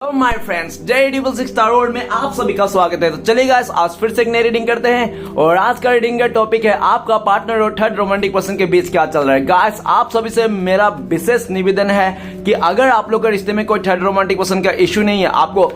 My friends, JD66 टारोट में आप सभी का स्वागत है। तो चलिए गाइस, आज फिर से एक नई रीडिंग करते हैं और आज का रीडिंग का टॉपिक है आपका पार्टनर और थर्ड रोमांटिक पर्सन के बीच क्या चल रहा है। गाइस, आप सभी से मेरा विशेष निवेदन है कि अगर आप लोग के रिश्ते में कोई थर्ड रोमांटिक पर्सन का इश्यू नहीं है, आपको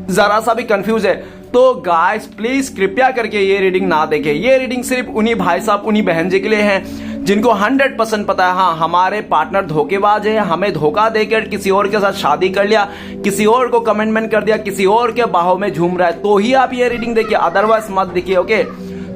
जरा सा भी कंफ्यूज है, तो गाइस प्लीज कृपया करके ये रीडिंग ना देखें। ये रीडिंग सिर्फ उन्हीं भाई साहब, उन्हीं बहन जी के लिए है जिनको 100% पता है हाँ हमारे पार्टनर धोखेबाज है, हमें धोखा देकर किसी और के साथ शादी कर लिया, किसी और को कमिटमेंट कर दिया, किसी और के बाहों में झूम रहा है, तो ही आप ये रीडिंग देखिए, अदरवाइज मत देखिए। ओके,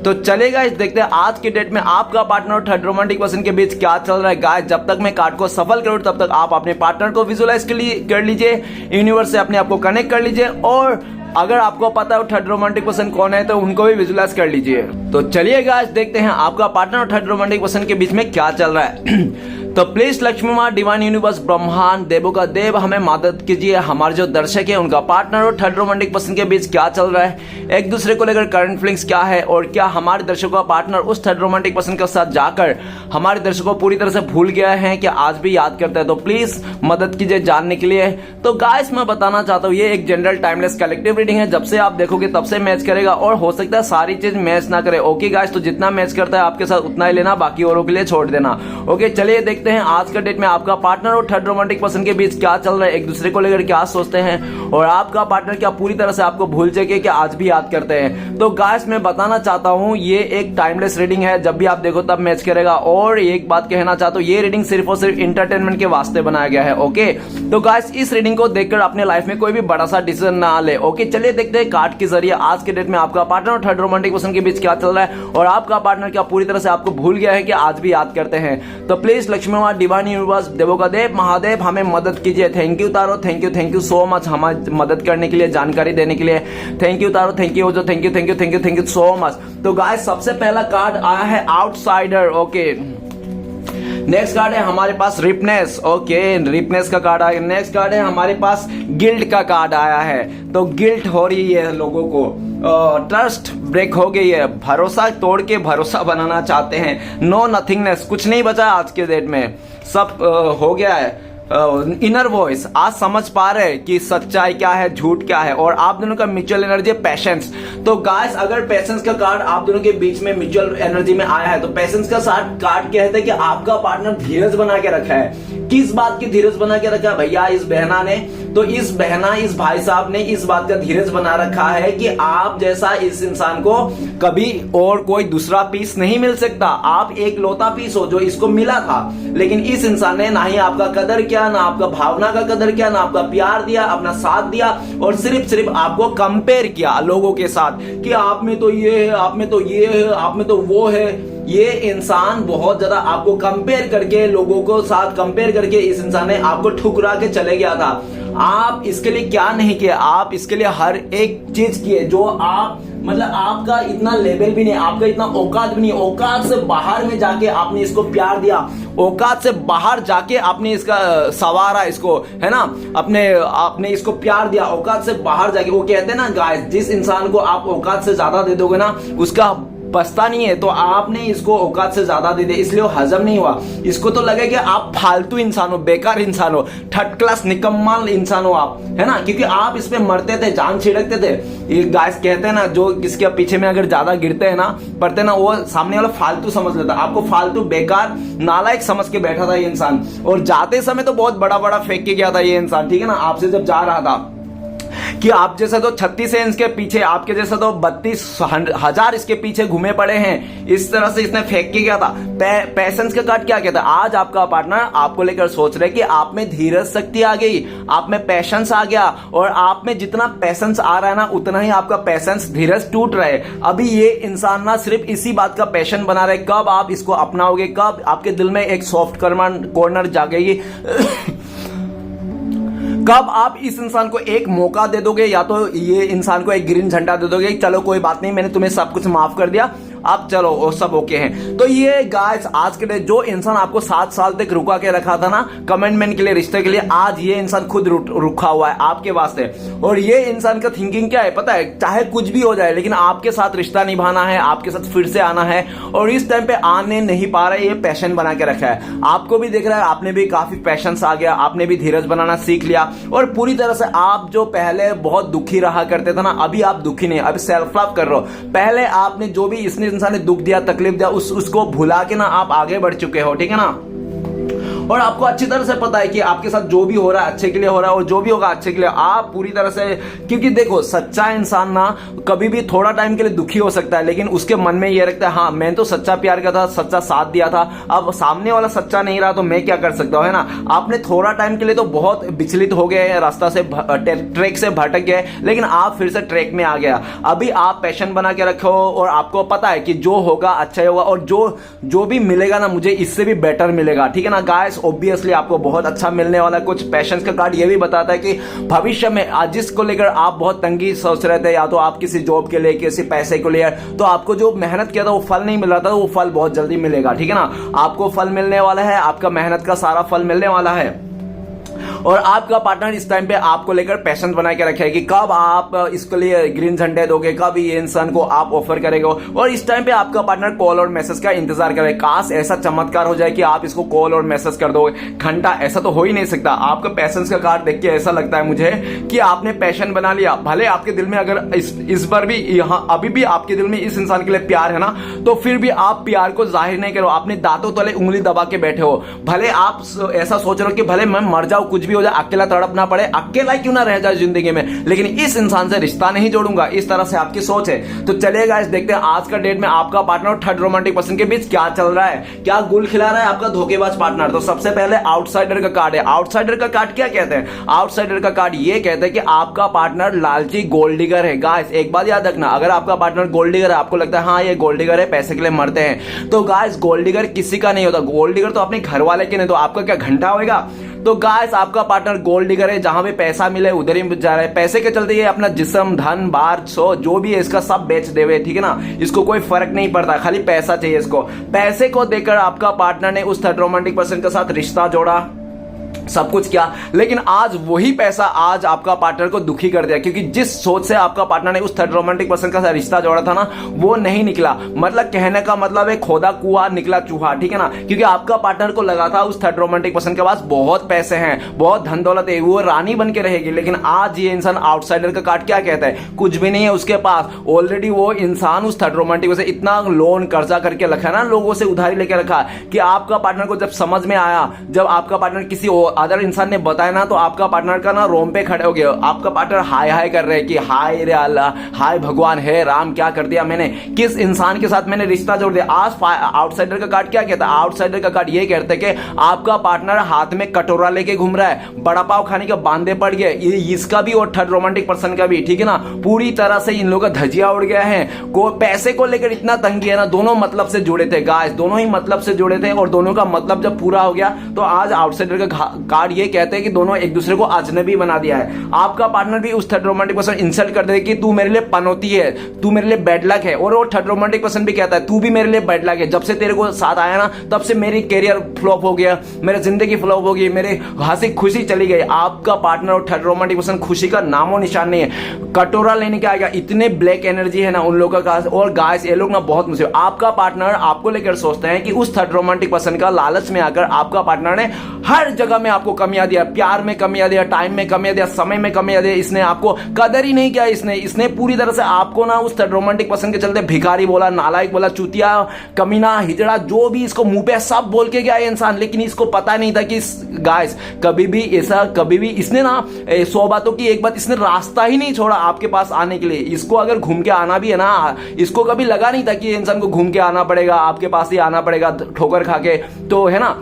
तो चलेगा, इस देखते हैं आज के डेट में आपका पार्टनर और थर्ड रोमांटिक पर्सन के बीच क्या चल रहा है। गाइस, जब तक मैं कार्ड को सफल करूं तब तक आप अपने पार्टनर को विजुअलाइज कर लीजिए, यूनिवर्स से अपने आप को कनेक्ट कर लीजिए, और अगर आपको पता है थर्ड रोमांटिक पर्सन कौन है तो उनको भी विजुअलाइज कर लीजिए। तो चलिए गाइस, देखते हैं आपका पार्टनर और थर्ड रोमांटिक पर्सन के बीच में क्या चल रहा है। तो प्लीज लक्ष्मी माँ, डिवाइन यूनिवर्स, ब्रह्मांड, देवों का देव, हमें मदद कीजिए। हमारे जो दर्शक है उनका पार्टनर और थर्ड रोमांटिक पर्सन के बीच क्या चल रहा है, एक दूसरे को लेकर करंट फीलिंग्स क्या है, और क्या हमारे दर्शकों का पार्टनर उस थर्ड रोमांटिक पर्सन के साथ जाकर हमारे दर्शकों को पूरी तरह से भूल गया है कि आज भी याद करता है। तो प्लीज मदद कीजिए जानने के लिए। तो गाइस, मैं बताना चाहता हूँ ये एक जनरल टाइमलेस कलेक्टिव रीडिंग है, जब से आप देखोगे तब से मैच करेगा, और हो सकता है सारी चीज मैच ना करे। ओके गाइस, तो जितना मैच करता है आपके साथ उतना ही लेना, बाकी औरों के लिए छोड़ देना। ओके, चलिए देखते हैं आज का डेट में आपका पार्टनर और थर्ड रोमांटिक पर्सन के बीच क्या चल रहा है, एक दूसरे को लेकर क्या सोचते हैं, और आपका पार्टनर क्या पूरी तरह से आपको भूल जाएगा कि आज भी याद करते हैं। तो गाइस, मैं बताना चाहता हूं ये एक टाइमलेस रीडिंग है, जब भी आप देखो तब मैच करेगा। और एक बात कहना चाहता हूं, ये रीडिंग सिर्फ और सिर्फ इंटरटेनमेंट के वास्ते बनाया गया है। ओके, तो गाइस इस रीडिंग को देखकर अपने लाइफ में कोई भी बड़ा सा डिसीजन ना ले। ओके, चलिए देखते हैं कार्ड के जरिए आज के डेट में आपका पार्टनर और थर्ड रोमांटिक पर्सन के बीच क्या चल रहा है, और आपका पार्टनर क्या पूरी तरह से आपको भूल गया है कि आज भी याद करते हैं। तो प्लीज लक्ष्मी माँ, डिवाइन यूनिवर्स, देवों का देव, महादेव, हमें मदद कीजिए। Thank you taro, thank you so much हमें मदद करने के लिए, जानकारी देने के लिए। Thank you taro, thank you so much. तो गाइस, सबसे पहला कार्ड आया है आउटसाइडर। ओके, नेक्स्ट कार्ड है हमारे पास रिपनेस। ओके, रिपनेस का कार्ड आया। नेक्स्ट कार्ड है हमारे पास गिल्ट का कार्ड आया है। तो गिल्ट हो रही है लोगों को, ट्रस्ट ब्रेक हो गई है, भरोसा तोड़ के भरोसा बनाना चाहते हैं। नो नथिंगनेस, कुछ नहीं बचा आज के डेट में, सब हो गया है। इनर वॉइस आज समझ पा रहे हैं कि सच्चाई क्या है, झूठ क्या है, और आप दोनों का म्यूचुअल एनर्जी है पैशंस। तो गाइस, अगर पैशंस का कार्ड आप दोनों के बीच में म्यूचुअल एनर्जी में आया है, तो पैशंस का साथ कार्ड कहते हैं कि आपका पार्टनर धीरज बना के रखा है। किस बात की धीरज बना के रखा है भैया? इस बहना ने, तो इस भाई साहब ने इस बात का धीरज बना रखा है कि आप जैसा इस इंसान को कभी और कोई दूसरा पीस नहीं मिल सकता। आप एक लौता पीस हो जो इसको मिला था, लेकिन इस इंसान ने ना ही आपका कदर किया, ना आपका भावना का कदर किया, ना आपका प्यार दिया, अपना साथ दिया, और सिर्फ आपको कंपेयर किया लोगों के साथ कि आप में तो ये है, आप में तो ये है, आप में तो वो है। ये इंसान बहुत ज्यादा आपको कंपेयर करके, लोगों को साथ कंपेयर करके इस इंसान ने आपको ठुकरा के चले गया था। आप इसके लिए क्या नहीं किया, आप इसके लिए हर एक चीज किए जो आप, मतलब आपका इतना लेवल भी नहीं, आपका इतना औकात भी नहीं, औकात से बाहर में जाके आपने इसको प्यार दिया, औकात से बाहर जाके आपने इसका सवारा, इसको है ना, आपने इसको प्यार दिया औकात से बाहर जाके। वो कहते हैं ना गाइस, जिस इंसान को आप औकात से ज्यादा दे दोगे ना उसका बचता नहीं है, तो आपने इसको औकात से ज्यादा दे दिया, इसलिए वो हजम नहीं हुआ। इसको तो लगे कि आप फालतू इंसान हो, बेकार इंसान हो, थर्ड क्लास निकम्मा इंसान हो आप, है ना, क्योंकि आप इस पे मरते थे, जान छिड़कते थे। ये गाइस कहते हैं ना, जो किसके पीछे में अगर ज्यादा गिरते हैं ना, पड़ते ना, वो सामने वाला फालतू समझ लेता, आपको फालतू, बेकार, नालायक समझ के बैठा था ये इंसान, और जाते समय तो बहुत बड़ा बड़ा फेंक के गया था ये इंसान, ठीक है ना, आपसे जब जा रहा था कि आप जैसे तो 36 है इसके पीछे, आपके जैसे तो 32,000 इसके पीछे घूमे पड़े हैं, इस तरह से इसने फेंक के गया था। पैशंस का कार्ड क्या कहता है? आज आपका पार्टनर आपको लेकर सोच रहे कि आप में धीरज शक्ति आ गई, आप में पैशंस आ गया, और आप में जितना पैशंस आ रहा है ना उतना ही आपका पैशंस, धीरज टूट रहा है। अभी ये इंसान ना सिर्फ इसी बात का पैशन बना रहे, कब आप इसको अपनाओगे, कब आपके दिल में एक सॉफ्ट कॉर्नर जागेगी, कब आप इस इंसान को एक मौका दे दोगे, या तो ये इंसान को एक ग्रीन झंडा दे दोगे, चलो कोई बात नहीं, मैंने तुम्हें सब कुछ माफ कर दिया, अब चलो वो सब ओके हैं। तो ये गाइस आज के लिए जो इंसान आपको 7 साल तक रुका के रखा था ना कमिटमेंट के लिए, रिश्ते के लिए, आज ये इंसान खुद रुका हुआ है आपके वास्ते। और ये इंसान का थिंकिंग क्या है पता है, चाहे कुछ भी हो जाए लेकिन आपके साथ रिश्ता निभाना है, आपके साथ फिर से आना है। और इस टाइम पे आने नहीं पा रहा है, ये पैशन बना के रखा है। आपको भी दिख रहा है, आपने भी काफी पैशंस आ गया, आपने भी धीरज बनाना सीख लिया। और पूरी तरह से आप जो पहले बहुत दुखी रहा करते थे ना, अभी आप दुखी नहीं, अभी सेल्फ लव कर रहे हो। पहले आपने जो भी इसने इंसान ने दुख दिया, तकलीफ दिया, उसको भुला के ना आप आगे बढ़ चुके हो, ठीक है ना। और आपको अच्छी तरह से पता है कि आपके साथ जो भी हो रहा है अच्छे के लिए हो रहा है, और जो भी होगा अच्छे के लिए। आप पूरी तरह से, क्योंकि देखो सच्चा इंसान ना कभी भी थोड़ा टाइम के लिए दुखी हो सकता है, लेकिन उसके मन में ये रखता है हाँ मैंने तो सच्चा प्यार किया था, सच्चा साथ दिया था, अब सामने वाला सच्चा नहीं रहा तो मैं क्या कर सकता हूं, है ना। आपने थोड़ा टाइम के लिए तो बहुत विचलित हो गए, रास्ता से ट्रैक से भटक गए, लेकिन आप फिर से ट्रैक में आ गया। अभी आप पैशन बना के रखो और आपको पता है कि जो होगा अच्छा ही होगा, और जो भी मिलेगा ना मुझे इससे भी बेटर मिलेगा, ठीक है ना गाइस। ऑब्वियसली आपको बहुत अच्छा मिलने वाला है। कुछ पैशंस का कार्ड ये भी बताता है कि भविष्य में जिसको लेकर आप बहुत तंगी सोच रहे थे, या तो आप किसी जॉब के लिए, किसी पैसे को लिए, तो आपको जो मेहनत किया था वो फल नहीं मिल रहा था, वो फल बहुत जल्दी मिलेगा, ठीक है ना। आपको फल मिलने वाला है, आपका मेहनत का सारा फल मिलने वाला है। और आपका पार्टनर इस टाइम पे आपको लेकर पैशन बना के रखे है कि कब आप इसके लिए ग्रीन झंडे दोगे, कब ये इंसान को आप ऑफर करेंगे। और इस टाइम पे आपका पार्टनर कॉल और मैसेज का इंतजार करे। काश ऐसा चमत्कार हो जाए कि आप इसको कॉल और मैसेज कर दोगे घंटा, ऐसा तो हो ही नहीं सकता। आपका पैशन का कार्ड देख के ऐसा लगता है मुझे कि आपने पैशन बना लिया। भले आपके दिल में अगर इस बार भी यहाँ अभी भी आपके दिल में इस इंसान के लिए प्यार है ना, तो फिर भी आप प्यार को जाहिर नहीं करो, आपने दांतों तले उंगली दबा के बैठे हो। भले आप ऐसा सोच रहे हो कि भले मैं मर जाऊं, कुछ भी हो जाए, अकेला तड़पना पड़े, अकेला क्यों ना रह जाए जिंदगी में, लेकिन इस इंसान से रिश्ता नहीं जोड़ूंगा, इस तरह से आपकी सोच है। तो चलिए गाइस देखते हैं आज का डेट में आपका पार्टनर और थर्ड रोमांटिक पर्सन के बीच क्या चल रहा है, क्या गुल खिला रहा है आपका धोखेबाज पार्टनर। तो सबसे पहले आउटसाइडर का कार्ड है। आउटसाइडर का कार्ड क्या कहते हैं, आउटसाइडर का कार्ड ये कहते हैं कि आपका पार्टनर लालची गोल्ड डिगर है। गाइस एक बात याद रखना, अगर आपका पार्टनर गोल्ड डिगर है, आपको लगता है हाँ ये गोल्ड डिगर है, पैसे के लिए मरते हैं, तो गाइस गोल्ड डिगर किसी का नहीं होता। गोल्ड डिगर तो अपने घर वाले के नहीं, तो आपका क्या घंटा होगा। तो गाइस आपका पार्टनर गोल्ड डिगर है, जहां पे पैसा मिले उधर ही जा रहा है। पैसे के चलते ये अपना जिस्म, धन, बार, जो भी है इसका सब बेच देवे, ठीक है ना। इसको कोई फर्क नहीं पड़ता, खाली पैसा चाहिए इसको। पैसे को देकर आपका पार्टनर ने उस थर्ड रोमांटिक पर्सन के साथ रिश्ता जोड़ा, सब कुछ किया, लेकिन आज वही पैसा आज आपका पार्टनर को दुखी कर दिया, क्योंकि जिस सोच से आपका पार्टनर ने उस थर्ड रोमांटिक पर्सन का रिश्ता जोड़ा था ना, वो नहीं निकला। मतलब कहने का मतलब है खोदा कुआं निकला चूहा, ठीक है ना। क्योंकि आपका पार्टनर को लगा था उस थर्ड रोमांटिक पर्सन के पास बहुत पैसे हैं, बहुत धन दौलत है, वो रानी बन के रहेगी, लेकिन आज ये इंसान आउटसाइडर का कार्ड क्या कहता है, कुछ भी नहीं है उसके पास। ऑलरेडी वो इंसान उस थर्ड रोमांटिक से इतना लोन कर्जा करके रखा है ना, लोगों से उधारी लेके रखा, कि आपका पार्टनर को जब समझ में आया, जब आपका पार्टनर किसी अदर इंसान ने बताया ना, तो आपका पार्टनर का ना रोम पे खड़े हो गए। आपका पार्टनर हाय हाय कर रहे हैं कि हाय रे अल्लाह, हाय भगवान, है राम, क्या कर दिया मैंने, किस इंसान के साथ मैंने रिश्ता जोड़ दिया। आज आउटसाइडर का कार्ड क्या कहता है, आउटसाइडर का कार्ड ये कहता है कि आपका पार्टनर हाथ में कटोरा लेके घूम रहा है, बड़ा पाव खाने के बांधे पड़ गए, इसका भी और थर्ड रोमांटिक पर्सन का भी, ठीक है ना। पूरी तरह से इन लोगों का धजिया उड़ गया है। पैसे को लेकर इतना तंगी है ना, दोनों मतलब से जुड़े थे गाइस, दोनों ही मतलब से जुड़े थे, और दोनों का मतलब जब पूरा हो गया तो आज आउटसाइडर का कार्ड ये कहते हैं कि दोनों एक दूसरे को अजनबी बना दिया है। आपका पार्टनर भी उस थर्ड रोमांटिक पर्सन इंसल्ट कर दे कि तू मेरे लिए पनौती है, तू मेरे लिए बैड लक है, और वो थर्ड रोमांटिक पर्सन भी कहता है तू भी मेरे लिए बैड लक है, जब से तेरे को साथ आया ना तब से मेरी कैरियर फ्लॉप हो गया, मेरी जिंदगी फ्लॉप हो गई, मेरे हंसी खुशी चली गई। आपका पार्टनर और थर्ड रोमांटिक पर्सन खुशी का नामो निशान नहीं है। कटोरा लेने के आएगा, इतने ब्लैक एनर्जी है ना उन लोगों का। और गाइस ये लोग ना बहुत मुश्किल, आपका पार्टनर आपको लेकर सोचते हैं कि उस थर्ड रोमांटिक पर्सन का लालच में आकर आपका पार्टनर ने हर जगह में आपको कमियां दिया, प्यार में कमियां दिया, टाइम में कमियां दिया, समय में कमियां दिया। इसने आपको कदर ही नहीं किया, इसने पूरी तरह से आपको ना उस थर्ड रोमांटिक पर्सन के चलते भिखारी बोला, नालायक बोला, चूतिया, कमीना, हिजड़ा, जो भी इसको मुंह पे सब बोल के गया इंसान। लेकिन इसको पता नहीं था कि गाइस कभी भी इसने ना 100 बातों की एक बात, इसने रास्ता ही नहीं छोड़ा आपके पास आने के लिए। इसको अगर घूम के आना भी है ना, इसको कभी लगा नहीं था कि इंसान को घूम के आना पड़ेगा, आपके पास ही आना पड़ेगा ठोकर खा के, तो है ना।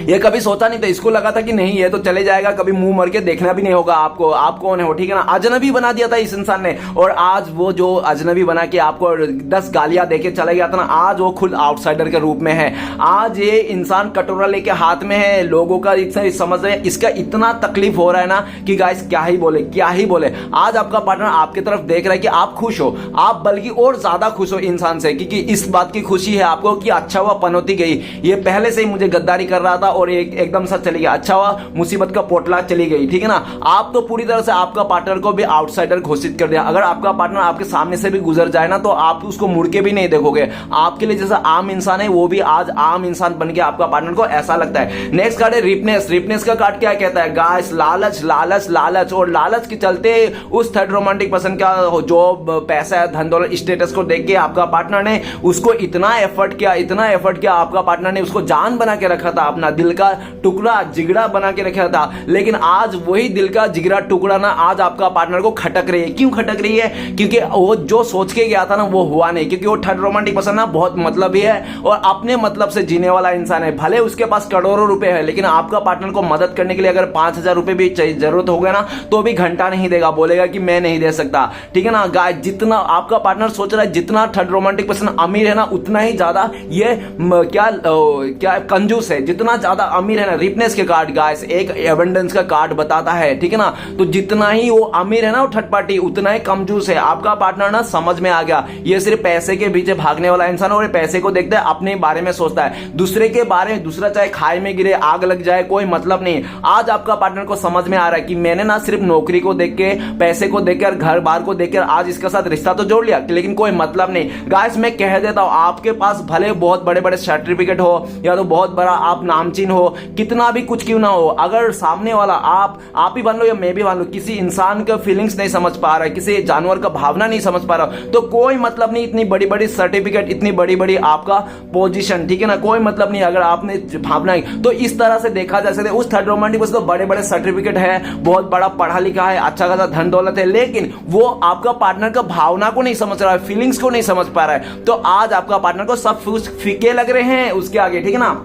ये कभी सोचा नहीं था, इसको लगा था कि नहीं ये तो चले जाएगा, कभी मुंह मर के देखना भी नहीं होगा आपको, आप कौन हो, ठीक है ना। अजनबी बना दिया था इस इंसान ने, और आज वो जो अजनबी बना के आपको 10 गालियां देके चला गया था ना, आज वो खुद आउटसाइडर के रूप में है। आज ये इंसान कटोरा लेके हाथ में है, लोगों का समझ रहे हैं, इसका इतना तकलीफ हो रहा है ना कि गाइस क्या ही बोले, क्या ही बोले। आज आपका पार्टनर आपकी तरफ देख रहा है कि आप खुश हो, आप बल्कि और ज्यादा खुश हो इंसान से, क्योंकि इस बात की खुशी है आपको कि अच्छा हुआ पनौती गई, ये पहले से ही मुझे गद्दारी कर रहा था और एकदम से चली गया, अच्छा हुआ मुसीबत का पोटला चली गई, ठीक है ना। आप तो पूरी तरह से आपका पार्टनर को भी आउटसाइडर घोषित कर दिया। अगर आपका पार्टनर आपके सामने से भी गुजर जाए ना, तो आप उसको मुड़ के भी नहीं देखोगे। आपके लिए जैसा आम इंसान है, वो भी आज आम इंसान बन के आपका पार्टनर को ऐसा लगता है। नेक्स्ट कार्ड है रिपनेस। रिपनेस का कार्ड क्या कहता है गाइस, लालच लालच लालच, और लालच के चलते उस थर्ड रोमांटिक पर्सन का जो पैसा है, धन दौलत, स्टेटस को देख के आपका पार्टनर ने उसको इतना एफर्ट किया, इतना एफर्ट किया, आपका पार्टनर ने उसको जान बना के रखा था, अपना दिल का टुकड़ा जिगड़ा बना के रखा था। लेकिन आज वही दिल का जिगड़ा टुकड़ा ना आज आपका पार्टनर को खटक रही है। क्यों खटक रही है? क्योंकि वो जो सोच के गया था ना वो हुआ नहीं, क्योंकि वो थर्ड रोमांटिक पर्सन ना बहुत मतलबी है और अपने मतलब से जीने वाला इंसान है। भले उसके पास करोड़ों रुपए है, लेकिन आपका पार्टनर को मदद करने के लिए अगर 5,000 रुपए भी जरूरत हो गया ना, तो भी घंटा नहीं देगा, बोलेगा कि मैं नहीं दे सकता, ठीक है ना। गाइस जितना आपका पार्टनर सोच रहा है, जितना थर्ड रोमांटिक पर्सन अमीर है ना, उतना ही ज्यादा ये क्या कंजूस है। जितना ज्यादा अमीर है ना, रिपनेस के कार्ड गाइस एक एबंडेंस का कार्ड बताता है, ठीक है ना। तो जितना ही वो अमीर है ना, वो थर्ड पार्टी, उतना ही कंजूस है। आपका पार्टनर ना समझ में आ गया, ये सिर्फ पैसे के पीछे भागने वाला इंसान, और पैसे को देखते है अपने बारे में सोचता है, दूसरे के बारे में, दूसरा चाहे खाई में गिरे, आग लग जाए, कोई मतलब नहीं। आज आपका पार्टनर को समझ में आ रहा है कि मैंने ना सिर्फ नौकरी को देख के, पैसे को देखकर, घर बार को देखकर आज इसके साथ रिश्ता तो जोड़ लिया, लेकिन कोई मतलब नहीं। गाइस मैं कह देता हूं, आपके पास भले बहुत बड़े बड़े सर्टिफिकेट हो या तो बहुत बड़ा आप नामचीन हो, कितना भी कुछ क्यों ना हो, अगर सामने वाला आप ही मान लो या मैं भी मान लो, किसी इंसान का फीलिंग्स नहीं समझ पा रहा है, किसी जानवर का भावना नहीं समझ पा रहा, तो कोई मतलब नहीं। इतनी बड़ी बड़ी सर्टिफिकेट, इतनी बड़ी बड़ी आपका पोजीशन, ठीक है ना, कोई मतलब नहीं अगर आपने भावना। तो इस तरह से देखा जा सकता है उस थर्ड रोमांटिक पर्सन तो बड़े बड़े सर्टिफिकेट है, बहुत बड़ा पढ़ा लिखा है, अच्छा खासा धन दौलत है, लेकिन वो आपका पार्टनर का भावना को नहीं समझ रहा है, फीलिंग्स को नहीं समझ पा रहा है। तो आज आपका पार्टनर को सब फीके लग रहे हैं उसके आगे, ठीक है ना।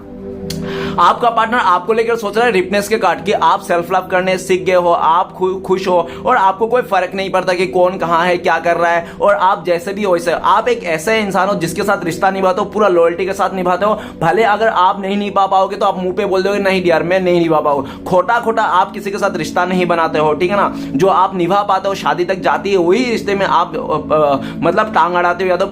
आपका पार्टनर आपको लेकर सोच रहा है रिपनेस के कार्ड कि आप सेल्फ लव करने सीख गए हो, आप खुश हो और आपको कोई फर्क नहीं पड़ता कि कौन कहां है, क्या कर रहा है, और आप जैसे भी हो वैसे। आप एक ऐसे इंसान हो जिसके साथ रिश्ता निभाते हो, पूरा लॉयल्टी के साथ निभाते हो। भले अगर आप नहीं निभा पाओगे तो आप मुंह पे बोल दोगे नहीं यार मैं नहीं निभा पाऊंगा, खोटा खोटा आप किसी के साथ रिश्ता नहीं बनाते हो, ठीक है ना। जो आप निभा पाते हो, शादी तक जाती है, वही रिश्ते में आप मतलब टांग अड़ाते हो या तो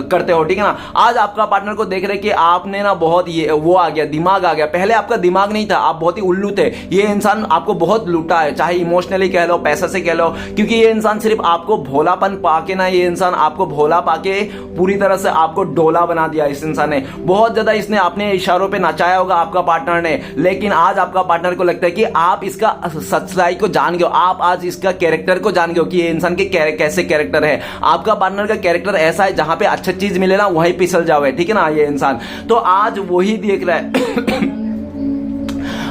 करते हो, ठीक है ना। आज आपका पार्टनर को देख रहे कि आपने ना बहुत ये वो आ गया, दिमाग आ गया। पहले आपका दिमाग नहीं था, आप बहुत ही उल्लू थे। ये इंसान आपको बहुत लूटा है, चाहे इमोशनली कह लो, पैसा से कह लो, क्योंकि ये इंसान सिर्फ आपको भोलापन पाके ना, ये इंसान आपको भोला पाके पूरी तरह से आपको डोला बना दिया। इस इंसान ने बहुत ज्यादा इसने अपने इशारों पे नचाया होगा आपका पार्टनर ने, लेकिन आज आपका पार्टनर को लगता है कि आप इसका सच्चाई को जान गए हो, आप आज इसका कैरेक्टर को जान गए हो कि ये इंसान के कैसे कैरेक्टर है। आपका पार्टनर का कैरेक्टर ऐसा है जहां पे अच्छा चीज मिले ना वहीं पिसल जाओ, ठीक है ना ये इंसान। तो आज वही देख रहा है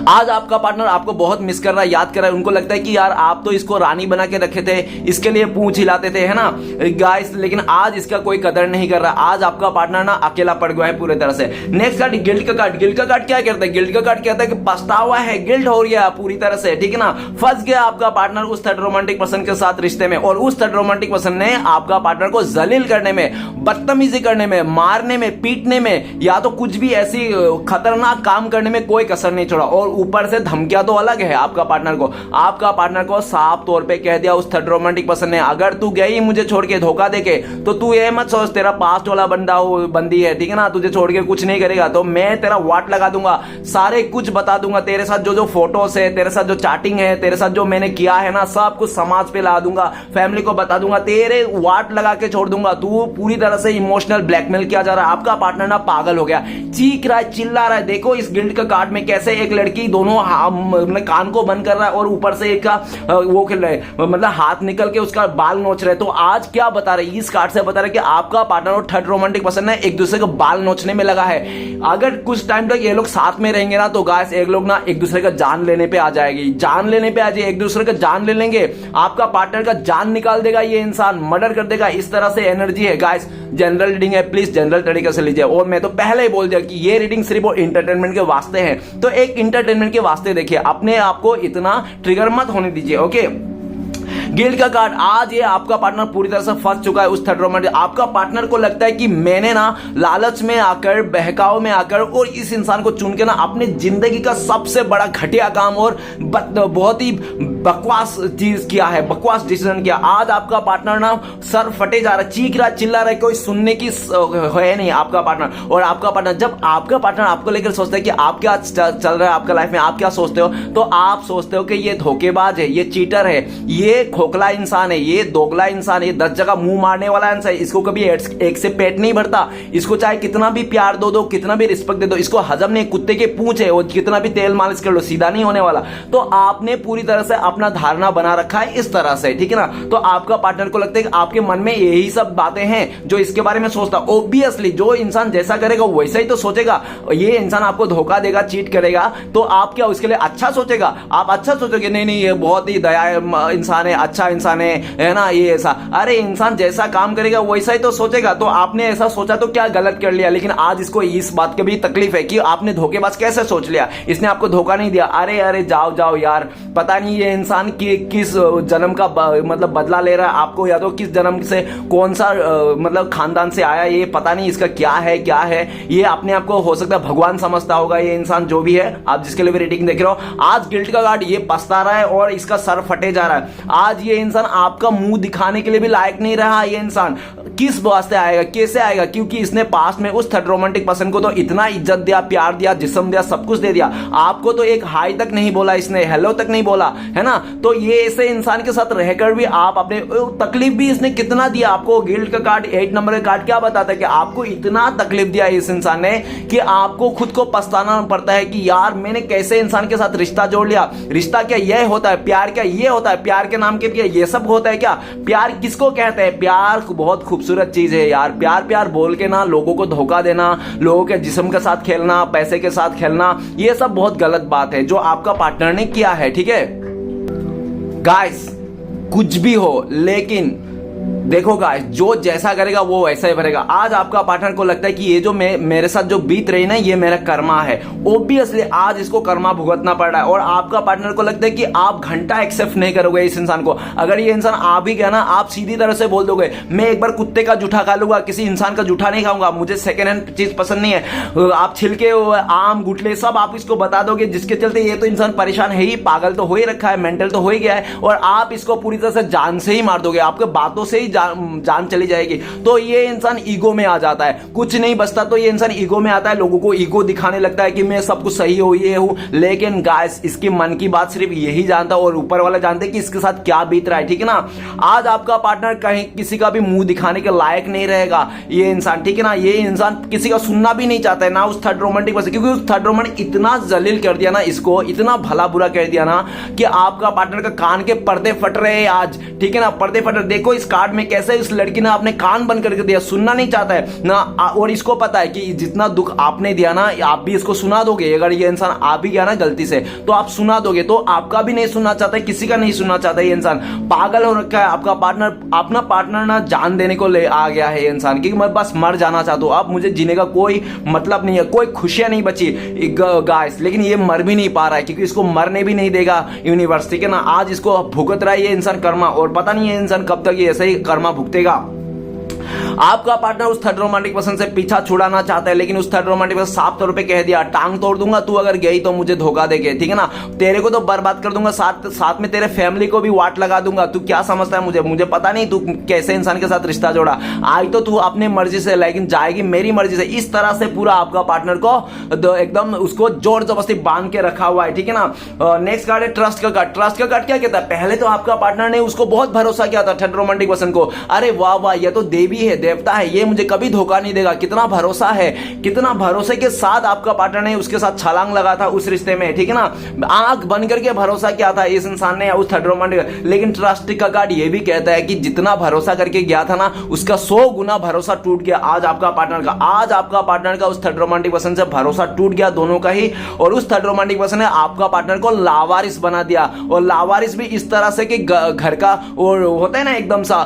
आज आपका पार्टनर आपको बहुत मिस कर रहा है, याद कर रहा है। उनको लगता है कि यार आप तो इसको रानी बना के रखे थे, इसके लिए पूंछ हिलाते थे, है ना गाइस, लेकिन आज इसका कोई कदर नहीं कर रहा। आज आपका पार्टनर ना अकेला पड़ गया है पूरी तरह से। नेक्स्ट कार्ड गिल्ट का कार्ड। गिल्ट का कार्ड क्या करता है? गिल्ट का कार्ड कहता है कि पछतावा है, गिल्ट हो गया पूरी तरह से, ठीक है ना। फंस गया आपका पार्टनर उस थर्ड रोमांटिक पर्सन के साथ रिश्ते में, और उस थर्ड रोमांटिक पर्सन ने आपका पार्टनर को जलील करने में, बदतमीजी करने में, मारने में, पीटने में, या तो कुछ भी ऐसी खतरनाक काम करने में कोई कसर नहीं छोड़ा। और ऊपर से धमकियां तो अलग है आपका पार्टनर को साफ तौर पे कह दिया उस थर्ड रोमांटिक पर्सन ने, अगर तू गई मुझे छोड़ के धोखा देके, तो तू ये मत सोच तेरा पास्ट वाला बंदा हो, बंदी है, ठीक है ना, तुझे छोड़ के कुछ नहीं करेगा, तो मैं तेरा वाट लगा दूंगा, सारे कुछ बता दूंगा, तेरे साथ जो फोटोस है, तेरे साथ जो चैटिंग है, तेरे साथ जो मैंने किया है ना, सब कुछ समाज पे ला दूंगा, फैमिली को बता दूंगा, तेरे वाट लगा के छोड़ दूंगा। तू पूरी तरह से इमोशनल ब्लैकमेल किया जा रहा है। आपका पार्टनर ना पागल हो गया, चीख रहा है, चिल्ला रहा है। देखो इस गिल्ट का कार्ड में कैसे एक लड़की कि दोनों मतलब कान को बंद कर रहा है और ऊपर से एक वो खेल रहे, मतलब हाथ निकल के उसका बाल नोच रहे। तो आज क्या बता रहे, इस कार्ड से बता रहे कि आपका पार्टनर और थर्ड रोमांटिक पर्सन है एक दूसरे को बाल नोचने में लगा है। अगर कुछ टाइम तक ये लोग साथ में रहेंगे ना तो गाइस एक लोग ना एक दूसरे का जान लेने पे आ जाएगी, जान लेने पे आ जाए, एक दूसरे का जान ले लेंगे, आपका पार्टनर का जान निकाल देगा ये इंसान, मर्डर कर देगा। इस तरह से एनर्जी है गाइस। जनरल रीडिंग है, प्लीज जनरल तरीके से लीजिए। और मैं तो पहले ही बोल दिया कि ये रीडिंग सिर्फ और इंटरटेनमेंट के वास्ते है, तो एक इंटरटेनमेंट के वास्ते देखिए, अपने आप को इतना ट्रिगर मत होने दीजिए। ओके, गिल्ड का कार्ड, आज ये आपका पार्टनर पूरी तरह से फंस चुका है उस थर्ड रोमांटिक। आपका पार्टनर को लगता है कि मैंने ना लालच में आकर, बहकाव में आकर और इस इंसान को चुन के ना अपनी जिंदगी का सबसे बड़ा घटिया काम और बहुत ही बकवास चीज किया है, बकवास डिसीजन किया। आज आपका पार्टनर ना सर फटे जा रहा है, चीख रहा, चिल्ला रहा है, कोई सुनने की है नहीं आपका पार्टनर। और आपका पार्टनर, जब आपका पार्टनर आपको लेकर सोचता है कि आप क्या चल रहा है आपका लाइफ में, आप क्या सोचते हो, तो आप सोचते हो कि ये धोखेबाज है, ये चीटर है, ये खोखला इंसान है, ये दोगला इंसान है, ये 10 जगह मुंह मारने वाला इंसान है, इसको कभी एक से पेट नहीं भरता, इसको चाहे कितना भी प्यार दो, कितना भी रिस्पेक्ट दे दो, इसको हजम नहीं, कुत्ते के पूंछ है, और कितना भी तेल मालिश कर लो सीधा नहीं होने वाला। तो आपने पूरी तरह से अपना धारणा बना रखा है इस तरह से, ठीक है ना। तो आपका पार्टनर को लगता है कि आपके मन में यही सब बातें हैं जो इसके बारे में सोचता। ऑब्वियसली जो इंसान जैसा करेगा वैसा ही तो सोचेगा। ये इंसान आपको धोखा देगा, चीट करेगा, तो आप क्या उसके लिए अच्छा सोचेगा? आप अच्छा सोचोगे, नहीं नहीं ये बहुत ही दया इंसान है, अच्छा इंसान है ना, ये ऐसा। अरे इंसान जैसा काम करेगा वैसा ही तो सोचेगा। तो आपने ऐसा सोचा तो क्या गलत कर लिया, लेकिन आज इसको इस बात की भी तकलीफ है कि आपने धोखेबाज कैसे सोच लिया, इसने आपको धोखा नहीं दिया। अरे अरे जाओ जाओ यार, पता नहीं ये इंसान किस जन्म का मतलब बदला ले रहा है आपको, या तो किस जन्म से कौन सा मतलब खानदान से आया, ये पता नहीं इसका क्या है ये अपने आप को हो सकता है भगवान समझता होगा ये इंसान, जो भी है आप जिसके लिए भी रेटिंग देख रहे हो। आज गिल्ट का कार्ड ये पछता रहा है और इसका सर फटे जा रहा है। आज ये इंसान आपका मुंह दिखाने के लिए भी लायक नहीं रहा। ये इंसान किस वास्ते आएगा, कैसे आएगा? क्योंकि इसने पास्ट में उस थर्ड रोमांटिक पर्सन को तो इतना इज्जत दिया, प्यार दिया, जिस्म दिया, सब कुछ दे दिया। आपको तो एक हाई तक नहीं बोला इसने, हेलो तक नहीं बोला, है ना। तो ये ऐसे इंसान के साथ रहकर भी आप अपने तकलीफ भी इसने कितना दिया आपको। गिल्ट का कार्ड 8 नंबर का कार्ड क्या बताता है कि आपको इतना तकलीफ दिया इस इंसान ने कि आपको खुद को पछताना पड़ता है कि यार मैंने कैसे इंसान के साथ रिश्ता जोड़ लिया। रिश्ता क्या यह होता है? प्यार क्या ये होता है? प्यार के नाम के लिए ये सब होता है क्या? प्यार किसको कहते हैं? प्यार बहुत खूबसूरत चीज है यार। प्यार प्यार बोल के ना लोगों को धोखा देना, लोगों के जिस्म के साथ खेलना, पैसे के साथ खेलना, ये सब बहुत गलत बात है जो आपका पार्टनर ने किया है, ठीक है गाइस। कुछ भी हो, लेकिन देखो गाइस, जो जैसा करेगा वो वैसा ही भरेगा। आज आपका पार्टनर को लगता है कि ये जो मेरे साथ जो बीत रही ना, ये मेरा कर्मा है। ऑब्वियसली आज इसको कर्मा भुगतना पड़ रहा है। और आपका पार्टनर को लगता है कि आप घंटा एक्सेप्ट नहीं करोगे इस इंसान को। अगर ये इंसान आ भी गया ना, आप सीधी तरह से बोल दोगे मैं एक बार कुत्ते का जूठा खा लूंगा, किसी इंसान का जूठा नहीं खाऊंगा, मुझे सेकेंड हैंड चीज पसंद नहीं है। आप छिलके, आम, गुटले सब आप इसको बता दोगे, जिसके चलते ये तो इंसान परेशान है ही, पागल तो हो ही रखा है, मेंटल तो हो ही गया है। और आप इसको पूरी तरह से जान से ही मार दोगे, आपके बातों से ही जान चली जाएगी। तो ये इंसान ईगो में आ जाता है, कुछ नहीं बचता। तो ये इंसान ईगो में आता है, लोगों को ईगो दिखाने लगता है कि मैं सब कुछ सही हूं, ये हूं। लेकिन गाइस, इसके मन की बात सिर्फ यही जानता और ऊपर वाला जानते कि इसके साथ क्या बीत रहा है, ठीक है ना। आज आपका पार्टनर कहीं किसी का भी मुंह दिखाने के लायक नहीं रहेगा ये इंसान, ठीक है ना। ये इंसान किसी का सुनना भी नहीं चाहता है, ना उस थर्ड रोमांटिक पर्सन, क्योंकि उस थर्ड रोमांटिक इतना जलील कर दिया ना इसको, इतना भला बुरा कर दिया ना कि आपका पार्टनर का कान के पर्दे फट रहे हैं आज, ठीक है ना। पर्दे फट रहे। देखो इस कार्ड में कैसे इस लड़की ने अपने कान बंद करके दिया, सुनना नहीं चाहता है ना। और इसको पता है कि जितना दुख आपने दिया ना, आप भी इसको सुना दोगे। अगर ये इंसान आ भी गया ना गलती से, तो आप सुना दोगे। तो आपका भी नहीं सुनना चाहता है, किसी का नहीं सुनना चाहता। ये इंसान पागल हो रखा है। आपका पार्टनर, अपना पार्टनर ना जान देने को ले आ गया है ये इंसान कि मैं बस मर जाना चाहता हूं, अब मुझे जीने का कोई मतलब नहीं है, कोई खुशियां नहीं बची गाइस। लेकिन ये मर भी नहीं पा रहा है, क्योंकि इसको मरने भी नहीं देगा यूनिवर्स, ठीक है ना। आज इसको भुगत रहा है ये इंसान कर्मा, और पता नहीं ये इंसान कब तक ये ऐसे ही कर्मा भुगतेगा। आपका पार्टनर उस थर्ड रोमांटिक पर्सन से पीछा छुड़ाना चाहता है, लेकिन उस थर्ड रोमांटिक पर्सन साफ तौर पे कह दिया, टांग तोड़ दूंगा तू अगर गई तो मुझे धोखा देके, ठीक है ना। तेरे को तो बर्बाद कर दूंगा, साथ में तेरे फैमिली को भी वाट लगा दूंगा। तू क्या समझता है मुझे पता नहीं तू कैसे इंसान के साथ रिश्ता जोड़ा। आई तो तू अपने मर्जी से, लेकिन जाएगी मेरी मर्जी से। इस तरह से पूरा आपका पार्टनर को एकदम उसको जोर जबरदस्ती बांध के रखा हुआ है, ठीक है ना। नेक्स्ट कार्ड है ट्रस्ट का कार्ड। ट्रस्ट का कार्ड क्या कहता है? पहले तो आपका पार्टनर ने उसको बहुत भरोसा किया था थर्ड रोमांटिक पर्सन को। अरे वाह वाह, ये तो देवी है, देवता है, ये मुझे कभी धोखा नहीं देगा। कितना भरोसा है, कितना भरोसे के साथ आपका पार्टनर ने उसके साथ छलांग लगा था उस रिश्ते में, ठीक है ना। आंख बंद करके भरोसा किया था इस इंसान ने उस थर्ड रोमांटिक। लेकिन ट्रस्ट का कार्ड ये भी कहता है कि जितना भरोसा करके गया था ना, उसका 100 गुना भरोसा टूट गया आज आपका पार्टनर का उस थर्ड रोमांटिक पर्सन से भरोसा टूट गया दोनों का ही। और उस थर्ड रोमांटिक पर्सन ने आपका पार्टनर को लावारिस बना दिया, और लावारिस भी इस तरह से कि घर का और होता है ना एकदम सा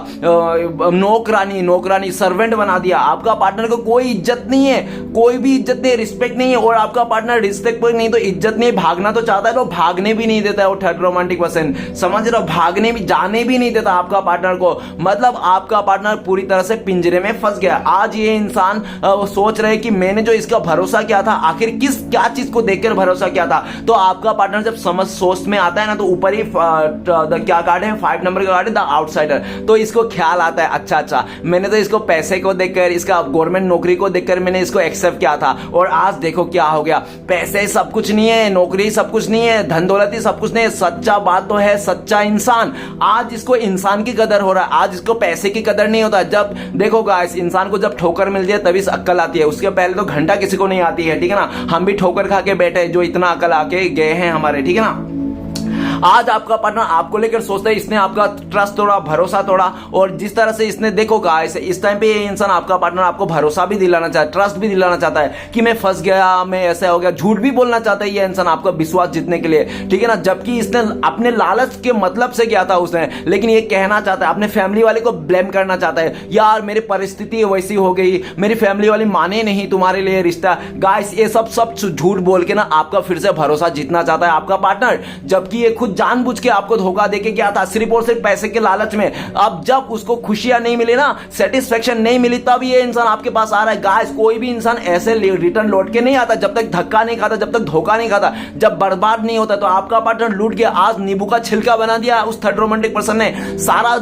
नौकरानी सर्वेंट बना दिया। आपका पार्टनर को कोई इज्जत नहीं है, कोई भी इज्जत नहीं, रिस्पेक्ट नहीं है। और आपका पार्टनर रिस्पेक्ट नहीं तो इज्जत नहीं, भागना तो चाहता है तो भागने भी नहीं देता है वो थर्ड रोमांटिक पर्सन, समझ रहे हो, भागने भी जाने भी नहीं देता आपका पार्टनर को। मतलब आपका पार्टनर पूरी तरह से पिंजरे में फंस गया। आज ये इंसान सोच रहे कि मैंने जो इसका भरोसा किया था, आखिर क्या चीज को देखकर भरोसा किया था। तो आपका पार्टनर जब सोच में आता है ना, तो ऊपर ही क्या कार्ड है, 5 नंबर का कार्ड है, द आउटसाइडर। तो इसको ख्याल आता है, अच्छा मैंने तो इसको पैसे को देखकर, इसका गवर्नमेंट नौकरी को देखकर मैंने इसको एक्सेप्ट किया था, और आज देखो क्या हो गया। पैसे सब कुछ नहीं है, नौकरी सब कुछ नहीं है, धन दौलत ही सब कुछ नहीं है। सच्चा बात तो है सच्चा इंसान। आज इसको इंसान की कदर हो रहा है, आज इसको पैसे की कदर नहीं होता। जब देखो गाइस, इंसान को जब ठोकर मिल जाए तभी अक्ल आती है, उसके पहले तो घंटा किसी को नहीं आती है, ठीक है ना। हम भी ठोकर खा के बैठे जो इतना अकल आके गए हैं हमारे, ठीक है ना। आज आपका पार्टनर आपको लेकर सोचता है, इसने आपका ट्रस्ट तोड़ा, भरोसा तोड़ा। और जिस तरह से इसने देखो गाइस, इस टाइम पे ये इंसान आपका पार्टनर आपको भरोसा भी दिलाना चाहता है, ट्रस्ट भी दिलाना चाहता है कि मैं फंस गया, मैं ऐसा हो गया। झूठ भी बोलना चाहता है ये इंसान आपका विश्वास जीतने के लिए, ठीक है ना। जबकि इसने अपने लालच के मतलब से किया था उसने, लेकिन ये कहना चाहता है, अपने फैमिली वाले को ब्लेम करना चाहता है, यार मेरी परिस्थिति वैसी हो गई, मेरी फैमिली वाली माने नहीं तुम्हारे लिए रिश्ता। गाइस ये सब झूठ बोल के ना आपका फिर से भरोसा जीतना चाहता है आपका पार्टनर, जबकि ये खुद जानबूझ के आपको धोखा देके क्या था, सिर्फ और सिर्फ पैसे के लालच में। अब जब उसको खुशियां नहीं मिली ना, सेटिस्फेक्शन नहीं मिली, तब ये इंसान आपके पास आ रहा है। गाइस कोई भी इंसान ऐसे रिटर्न लौट के नहीं आता जब तक धक्का नहीं खाता, जब तक धोखा नहीं खाता, जब बर्बाद नहीं होता। तो आपका पार्टनर लूट गया, आज नींबू का छिलका बना दिया उस थर्ड रोमांटिक पर्सन ने, सारा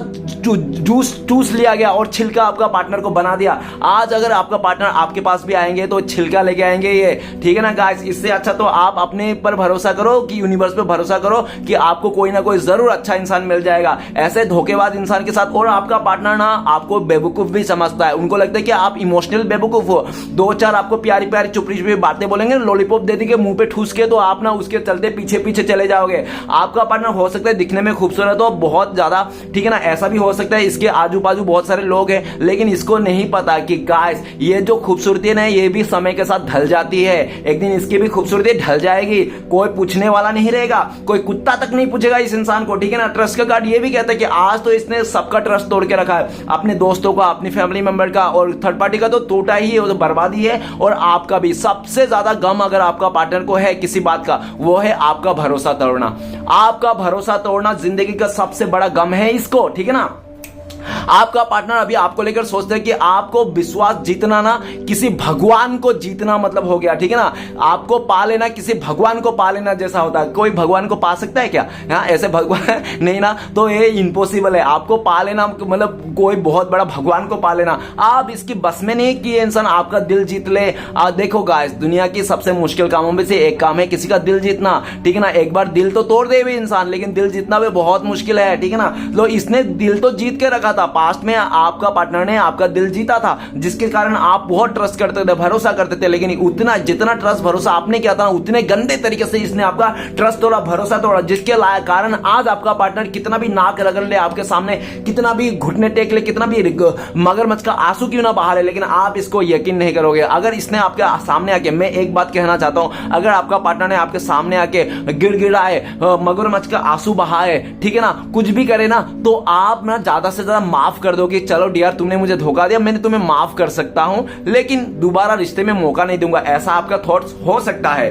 जूस चूस लिया गया और छिलका आपका पार्टनर को बना दिया। आज अगर आपका पार्टनर आपके पास भी आएंगे तो छिलका लेके आएंगे ये, ठीक है ना गाइस। इससे अच्छा तो आप अपने पर भरोसा करो कि यूनिवर्स पे भरोसा करो कि आपको कोई ना कोई जरूर अच्छा इंसान मिल जाएगा। ऐसे धोखेबाज इंसान के साथ, और आपका पार्टनर ना आपको बेवकूफ भी समझता है, उनको लगता है कि आप इमोशनल बेवकूफ हो। 2-4 आपको प्यारी प्यारी चुपड़ी बातें बोलेंगे, लॉलीपॉप दे देंगे मुंह पे ठूस के, तो आप ना उसके चलते पीछे पीछे चले जाओगे। आपका पार्टनर हो सकता है दिखने में खूबसूरत हो बहुत ज्यादा, ठीक है ना, ऐसा भी हो सकता है इसके आजू बाजू बहुत सारे लोग हैं, लेकिन इसको नहीं पता कि गाइस ये जो खूबसूरती है ना, ये भी समय के साथ ढल जाती है। एक दिन इसकी भी खूबसूरती ढल जाएगी, कोई पूछने वाला नहीं रहेगा, कोई कुत्ता तक नहीं पूछेगा इस इंसान को, ठीक है ना। ट्रस्ट का कार्ड ये भी कहता है कि आज तो इसने सबका ट्रस्ट तोड़ के रखा है, अपने दोस्तों का, अपनी फैमिली मेंबर का, और थर्ड पार्टी का तो टूटा ही है, वो तो बर्बादी है। और आपका भी सबसे ज्यादा गम अगर आपका पार्टनर को है किसी बात का, वो है आपका भरोसा तोड़ना। आपका भरोसा तोड़ना जिंदगी का सबसे बड़ा गम है इसको, ठीक है ना। आपका पार्टनर अभी आपको लेकर सोचता है कि आपको विश्वास जीतना ना किसी भगवान को जीतना मतलब हो गया, ठीक है ना। आपको पा लेना किसी भगवान को पा लेना जैसा होता है। कोई भगवान को पा सकता है क्या? हाँ, ऐसे भगवान नहीं ना, तो ये इम्पॉसिबल है। आपको पा लेना मतलब कोई बहुत बड़ा भगवान को पा लेना आप इसकी बस में नहीं कि इंसान आपका दिल जीत ले। देखो गाइस, दुनिया की सबसे मुश्किल कामों में से एक काम है किसी का दिल जीतना, ठीक है ना। एक बार दिल तो तोड़ दे भी इंसान, लेकिन दिल जीतना भी बहुत मुश्किल है, ठीक है ना। तो इसने दिल तो जीत के रखा था, पास्ट में आपका पार्टनर ने आपका दिल जीता था, जिसके कारण आप बहुत ट्रस्ट करते थे, भरोसा करते थे। लेकिन उतना जितना ट्रस्ट भरोसा आपने किया था, उतने गंदे तरीके से इसने आपका ट्रस्ट तोड़ा, भरोसा तोड़ा, जिसके कारण आज आपका पार्टनर कितना भी नाक रगड़ ले आपके सामने, कितना भी घुटने टेक ले, कितना भी मगरमच्छ का आंसू क्यों ना बहा ले, लेकिन आप इसको यकीन नहीं करोगे। अगर इसने आपके सामने आके, मैं एक बात कहना चाहता हूं, अगर आपका पार्टनर ने आपके सामने आके गिड़गिड़ाए, मगरमच्छ का आंसू बहाए, ठीक है ना, कुछ भी करे ना, तो आप ना ज्यादा से ज्यादा माफ कर दो कि चलो डियर तुमने मुझे धोखा दिया, मैंने तुम्हें माफ कर सकता हूं, लेकिन दोबारा रिश्ते में मौका नहीं दूंगा। ऐसा आपका थॉट्स हो सकता है,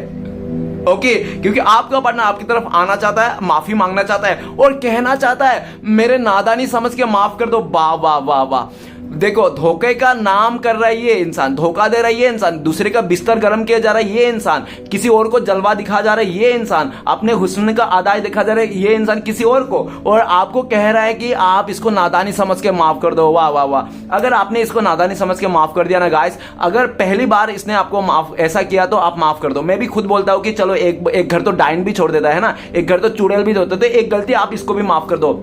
ओके क्योंकि आपका पार्टनर आपकी तरफ आना चाहता है, माफी मांगना चाहता है और कहना चाहता है मेरे नादानी समझ के माफ कर दो। वाह वाह वाह वाह। देखो, धोखे का नाम कर रहा है ये इंसान, धोखा दे रहा है ये इंसान, दूसरे का बिस्तर गर्म किया जा रहा है ये इंसान, किसी और को जलवा दिखा जा रहा है ये इंसान, अपने हुस्न का अदाई दिखा जा रहा है ये इंसान किसी और को, और आपको कह रहा है कि आप इसको नादानी समझ के माफ कर दो। वाह वाह वाह। अगर आपने इसको नादानी समझ के माफ कर दिया ना गाइस, अगर पहली बार इसने आपको माफ ऐसा किया तो आप माफ कर दो। मैं भी खुद बोलता हूं कि चलो एक घर तो डाइन भी छोड़ देता है ना, एक घर तो चुड़ैल भी होते, तो एक गलती आप इसको भी माफ कर दो।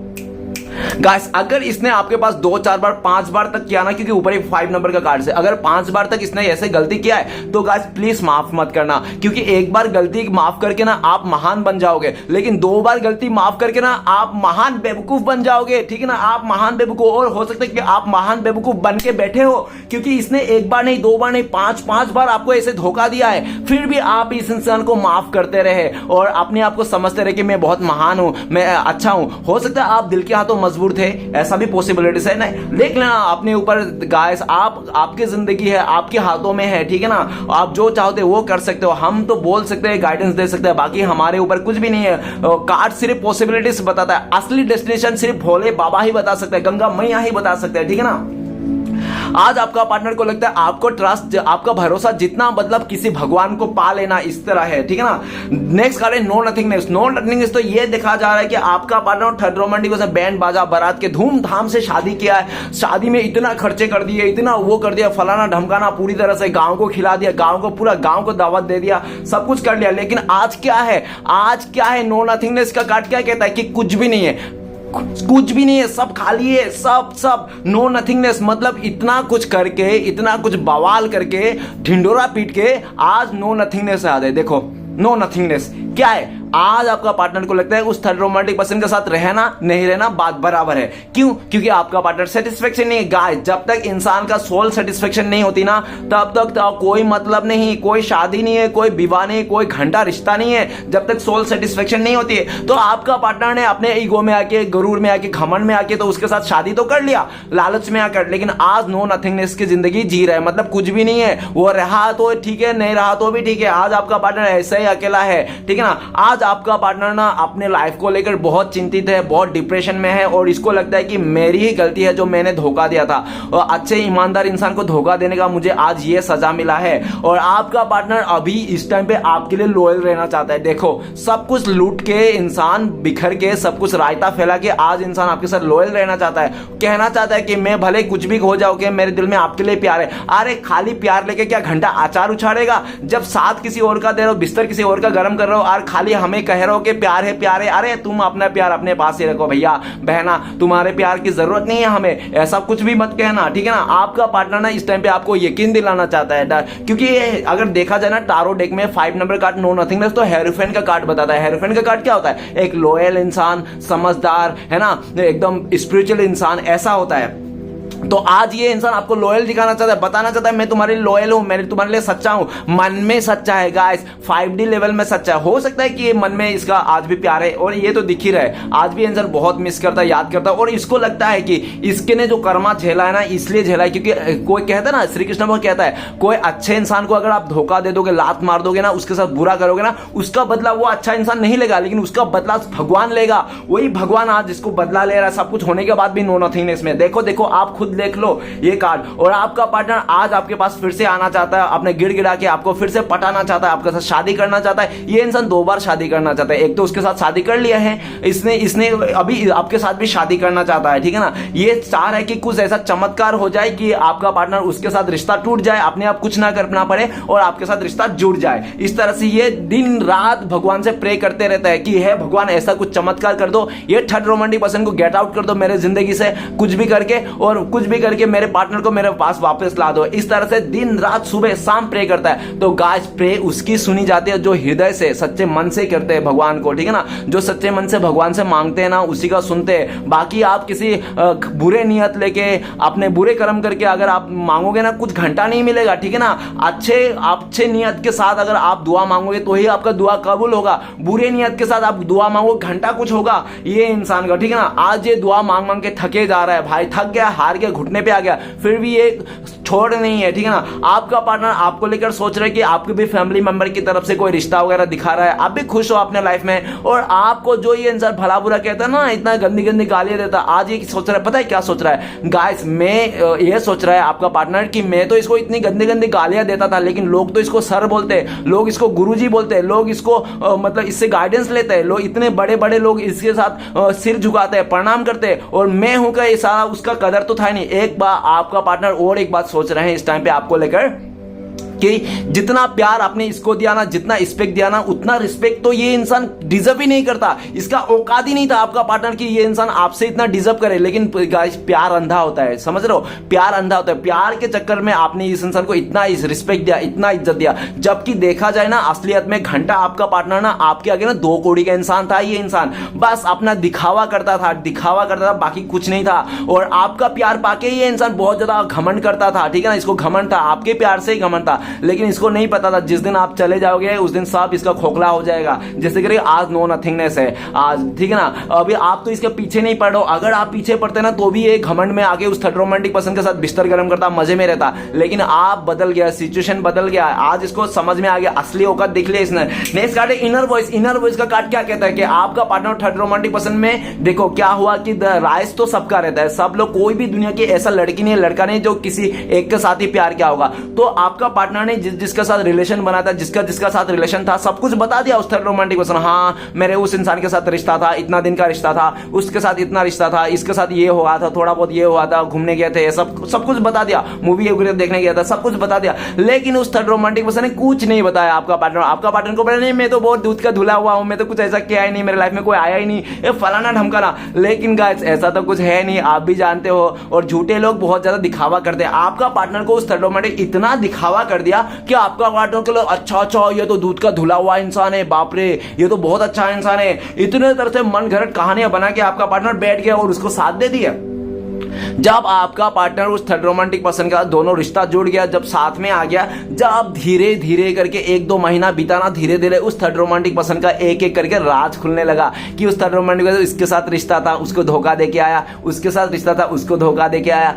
गाइस अगर इसने आपके पास 2-4 बार 5 बार तक किया ना, क्योंकि ऊपर एक 5 नंबर का कार्ड से अगर 5 बार तक इसने ऐसे गलती किया है तो गाइस प्लीज माफ मत करना, क्योंकि एक बार गलती माफ करके ना आप महान बन जाओगे, लेकिन 2 बार गलती माफ करके ना आप महान बेवकूफ बन जाओगे, ठीक है ना। आप महान बेवकूफ, और हो सकता है कि आप महान बेवकूफ बन के बैठे हो, क्योंकि इसने एक बार नहीं 2 बार नहीं 5 बार आपको ऐसे धोखा दिया है, फिर भी आप इस इंसान को माफ करते रहे और अपने आप को समझते रहे कि मैं बहुत महान हूं, मैं अच्छा हूं। हो सकता है आप दिल के हाथों मजबूर थे, ऐसा भी पॉसिबिलिटीज है। नहीं देख लेना अपने ऊपर गाइस, आपकी जिंदगी है, आपके हाथों में है, ठीक है ना। आप जो चाहते हो वो कर सकते हो, हम तो बोल सकते हैं, गाइडेंस दे सकते हैं, बाकी हमारे ऊपर कुछ भी नहीं है। कार्ड सिर्फ पॉसिबिलिटीज बताता है, असली डेस्टिनेशन सिर्फ भोले बाबा ही बता सकते हैं, गंगा मैया ही बता सकते हैं, ठीक है ना। आज आपका पार्टनर को लगता है आपको ट्रस्ट, आपका भरोसा जितना मतलब किसी भगवान को पा लेना इस तरह है, ठीक है ना। नेक्स्ट कार्ड है नो नथिंगनेस। नो नथिंगनेस तो ये देखा जा रहा है कि आपका पार्टनर थर्ड रोमांटिक से बैंड बाजा बारात के धूमधाम से शादी किया है, शादी में इतना खर्चे कर दिए, इतना वो कर दिया, फलाना ढमकाना, पूरी तरह से गांव को खिला दिया, गांव को पूरा गांव को दावत दे दिया, सब कुछ कर लिया। लेकिन आज क्या है, आज क्या है, नो नथिंगनेस का कार्ड क्या कहता है कि कुछ भी नहीं है, कुछ भी नहीं है, सब खाली है, सब नो नथिंगनेस। मतलब इतना कुछ करके, इतना कुछ बवाल करके, ढिंडोरा पीट के आज नो नथिंगनेस आ गए। देखो नो नथिंगनेस क्या है, आज आपका पार्टनर को लगता है उस थर्ड रोमांटिक पर्सन के साथ रहना नहीं रहना बात बराबर है। क्यों? क्योंकि आपका पार्टनर सेटिस्फेक्शन नहीं है। गाइस जब तक इंसान का सोल सेटिस्फेक्शन नहीं होती ना, तब तक कोई मतलब नहीं, कोई शादी नहीं है, कोई विवाह नहीं, कोई घंटा रिश्ता नहीं है, जब तक सोल सेटिस्फेक्शन नहीं होती है। तो आपका पार्टनर ने अपने ईगो में आके, गुरूर में आके, घमंड में आके तो उसके साथ शादी तो कर लिया, लालच में आकर, लेकिन आज नो नथिंगनेस की जिंदगी जी रहा है, मतलब कुछ भी नहीं है। वो रहा तो ठीक है, नहीं रहा तो भी ठीक है। आज आपका पार्टनर ऐसे ही अकेला है, ठीक है ना। आज आपका पार्टनर ना अपने लाइफ को लेकर बहुत चिंतित है, बहुत डिप्रेशन में है, और इसको लगता है कि मेरी ही गलती है जो मैंने धोखा दिया था, और अच्छे ईमानदार इंसान को धोखा देने का मुझे आज ये सजा मिला है। और आपका पार्टनर अभी इस टाइम पे आपके लिए लॉयल रहना चाहता है। देखो सब कुछ लूट के, इंसान बिखर के, सब कुछ रायता फैला के आज इंसान आपके साथ लॉयल रहना चाहता है, कहना चाहता है कि मैं भले कुछ भी हो जाओ, कि मेरे दिल में आपके लिए प्यार है। अरे खाली प्यार लेके क्या घंटा अचार उछाड़ेगा, जब साथ किसी और का दे रहे हो, बिस्तर किसी और का गर्म कर रहे हो, और खाली हमें कह रहे हो कि प्यार है प्यार है। अरे तुम अपना प्यार अपने पास ही रखो भैया बहना, तुम्हारे प्यार की जरूरत नहीं है हमें, ऐसा कुछ भी मत कहना, ठीक है ना। आपका पार्टनर ना इस टाइम पे आपको यकीन दिलाना चाहता है, क्योंकि अगर देखा जाए ना टारो डेक में 5 नंबर कार्ड नो नथिंगनेस तो हेरोफेन का कार्ड बताता है। हेरोफेन का कार्ड क्या होता है, एक लॉयल इंसान, समझदार है ना, एकदम स्पिरिचुअल इंसान, ऐसा होता है। तो आज ये इंसान आपको लॉयल दिखाना चाहता है, बताना चाहता है मैं तुम्हारे लिए लॉयल हूं, मैं तुम्हारे लिए सच्चा हूं, मन में सच्चा है गाइस, 5D लेवल में सच्चा है। हो सकता है कि ये मन में इसका आज भी प्यार है, और ये तो दिख ही रहा है, आज भी इंसान बहुत मिस करता है, याद करता है, और इसको लगता है कि इसके ने जो कर्मा झेला है ना, इसलिए झेला है क्योंकि कोई कहता है ना, श्री कृष्ण भगवान कहता है, कोई अच्छे इंसान को अगर आप धोखा दे दोगे, लात मार दोगे ना, उसके साथ बुरा करोगे ना, उसका बदला वो अच्छा इंसान नहीं लेगा, लेकिन उसका बदला भगवान लेगा। वही भगवान आज जिसको बदला ले रहा है, सब कुछ होने के बाद भी नो नथिंगनेस में। देखो देखो आप खुद देख लो ये कार्ड। और आपका पार्टनर आज आपके पास फिर से आना चाहता है, अपने गिड़गिड़ा के आपको फिर से पटाना चाहता है, आपके साथ शादी करना चाहता है। ये इंसान 2 बार शादी करना चाहता है, एक तो उसके साथ शादी कर लिया है इसने अभी आपके साथ भी शादी करना चाहता है, ठीक है ना। ये चाह रहा है कि कुछ ऐसा चमत्कार हो जाए कि आपका पार्टनर उसके साथ रिश्ता टूट जाए, अपने आप कुछ ना करना पड़े और आपके साथ रिश्ता जुड़ जाए। इस तरह से ये दिन रात भगवान से प्रे करते रहता है कि हे भगवान ऐसा कुछ चमत्कार कर दो, ये थर्ड रोमांटिक पर्सन को गेट आउट कर दो मेरे जिंदगी से, कुछ भी करके, और कुछ भी करके मेरे पार्टनर को मेरे पास वापस ला दो। इस तरह से दिन रात सुबह शाम प्रे करता है। तो गाइस प्रे उसकी सुनी जाती है जो हृदय से सच्चे मन से करते हैं भगवान को, ठीक है ना। जो सच्चे मन से भगवान से मांगते हैं ना, उसी का सुनते हैं। बाकी आप किसी बुरे नियत लेके, अपने बुरे कर्म करके अगर आप मांगोगे ना, कुछ घंटा नहीं मिलेगा, ठीक है ना। अच्छे नियत के साथ अगर आप दुआ मांगोगे तो ही आपका दुआ कबूल होगा। बुरे नियत के साथ आप दुआ मांगो, घंटा कुछ होगा ये इंसान का, ठीक है ना। आज ये दुआ मांग मांग के थके जा रहा है भाई, थक गया, हार गया, घुटने पे आ गया, फिर भी ये छोड़ नहीं है, ठीक है ना। आपका पार्टनर आपको लेकर सोच रहा है कि आपके भी फैमिली मेंबर की तरफ से कोई रिश्ता वगैरह दिखा रहा है, आप भी खुश हो अपने लाइफ में। और आपको जो ये इंसान भला बुरा कहता है ना, इतना गंदी गंदी गालियां देता, आज ये सोच रहा है, पता है क्या सोच रहा है गाइस, मैं ये सोच रहा है आपका पार्टनर कि मैं तो इसको इतनी गंदी गंदी गालियां देता था, लेकिन लोग तो इसको सर बोलते हैं, लोग इसको गुरुजी बोलते हैं, लोग इसको मतलब इससे गाइडेंस लेते हैं, लोग इतने बड़े बड़े लोग इसके साथ सिर झुकाते हैं, प्रणाम करते हैं, और मैं हूं का ये सारा, उसका कदर तो था नहीं। एक बार आपका पार्टनर और एक बात सोच रहे हैं इस टाइम पे आपको लेकर कि जितना प्यार आपने इसको दिया ना, जितना रिस्पेक्ट दिया ना, उतना रिस्पेक्ट तो ये इंसान डिजर्व ही नहीं करता। इसका औकात ही नहीं था आपका पार्टनर कि ये इंसान आपसे इतना डिजर्व करे। लेकिन गाइस प्यार अंधा होता है, समझ रहे हो, प्यार अंधा होता है। प्यार के चक्कर में आपने इस इंसान को इतना रिस्पेक्ट दिया, इतना इज्जत दिया, जबकि देखा जाए ना असलियत में घंटा आपका पार्टनर ना आपके आगे ना 2 कौड़ी का इंसान था। ये इंसान बस अपना दिखावा करता था, बाकी कुछ नहीं था। और आपका प्यार पाके ये इंसान बहुत ज्यादा घमंड करता था, ठीक है ना, इसको घमंड था, आपके प्यार से ही घमंड था। लेकिन इसको नहीं पता था जिस दिन आप चले जाओगे उस दिन सब इसका खोखला हो जाएगा। जैसे कि आज नो नथिंगनेस है आज, ठीक है ना। अभी आप तो इसके पीछे नहीं पड़ रहे हो, अगर आप पीछे पड़ते ना तो भी ये घमंड में आके उस थर्ड रोमांटिक पर्सन के साथ बिस्तर गर्म करता, मजे में रहता। लेकिन आप बदल गया, सिचुएशन बदल गया, आज इसको समझ में आ गया, असली औकात दिख लिया इसने। नेक्स्ट कार्ड है इनर वॉइस। इनर वॉइस का कार्ड क्या कहता है कि आपका पार्टनर थर्ड रोमांटिक पर्सन में, देखो क्या हुआ कि राइज तो सबका रहता है, सब लोग, कोई भी दुनिया की ऐसा लड़की नहीं, लड़का नहीं जो किसी एक के साथ ही प्यार किया होगा। तो आपका पार्टनर ने जिसके साथ रिलेशन बना था, जिसका साथ रिलेशन था, सब कुछ बता दिया उस थर्ड रोमांटिक पर्सन। हाँ मेरे उस इंसान के साथ रिश्ता था, इतना दिन का रिश्ता था, उसके साथ इतना रिश्ता था, इसके साथ ये हुआ था, थोड़ा बहुत ये हुआ था, घूमने गए थे, सब कुछ बता दिया, मूवी देखने गया था, सब कुछ बता दिया। लेकिन उस थर्ड रोमांटिक पर्सन ने कुछ नहीं बताया आपका पार्टनर को बोला नहीं मैं तो बहुत दूध का धुला हुआ हूं, मैं तो कुछ ऐसा किया ही नहीं, मेरे लाइफ में कोई आया ही नहीं, ये फलाना ढमकाना। लेकिन गाइस ऐसा तो कुछ है नहीं, आप भी जानते हो। और झूठे लोग बहुत ज्यादा दिखावा करते हैं। आपका पार्टनर को उस थर्ड रोमांटिक इतना दिखावा कर दिया कि आपका पार्टनर के लोग अच्छा ये तो दूध का धुला हुआ इंसान है, बाप रे ये तो बहुत अच्छा इंसान है, इतने तरह से मन घड़त कहानियां बना के आपका पार्टनर बैठ गया और उसको साथ दे दिया। जब आपका पार्टनर उस थर्ड रोमांटिक पर्सन का दोनों रिश्ता जुड़ गया, जब साथ में आ गया, जब धीरे धीरे करके 1-2 महीना बिताना, धीरे धीरे उस थर्ड रोमांटिक पर्सन का एक एक करके राज खुलने लगा कि उस थर्ड रोमांटिक पर्सन इसके साथ रिश्ता था, उसको धोखा दे के आया, उसके साथ रिश्ता था, उसको धोखा दे के आया,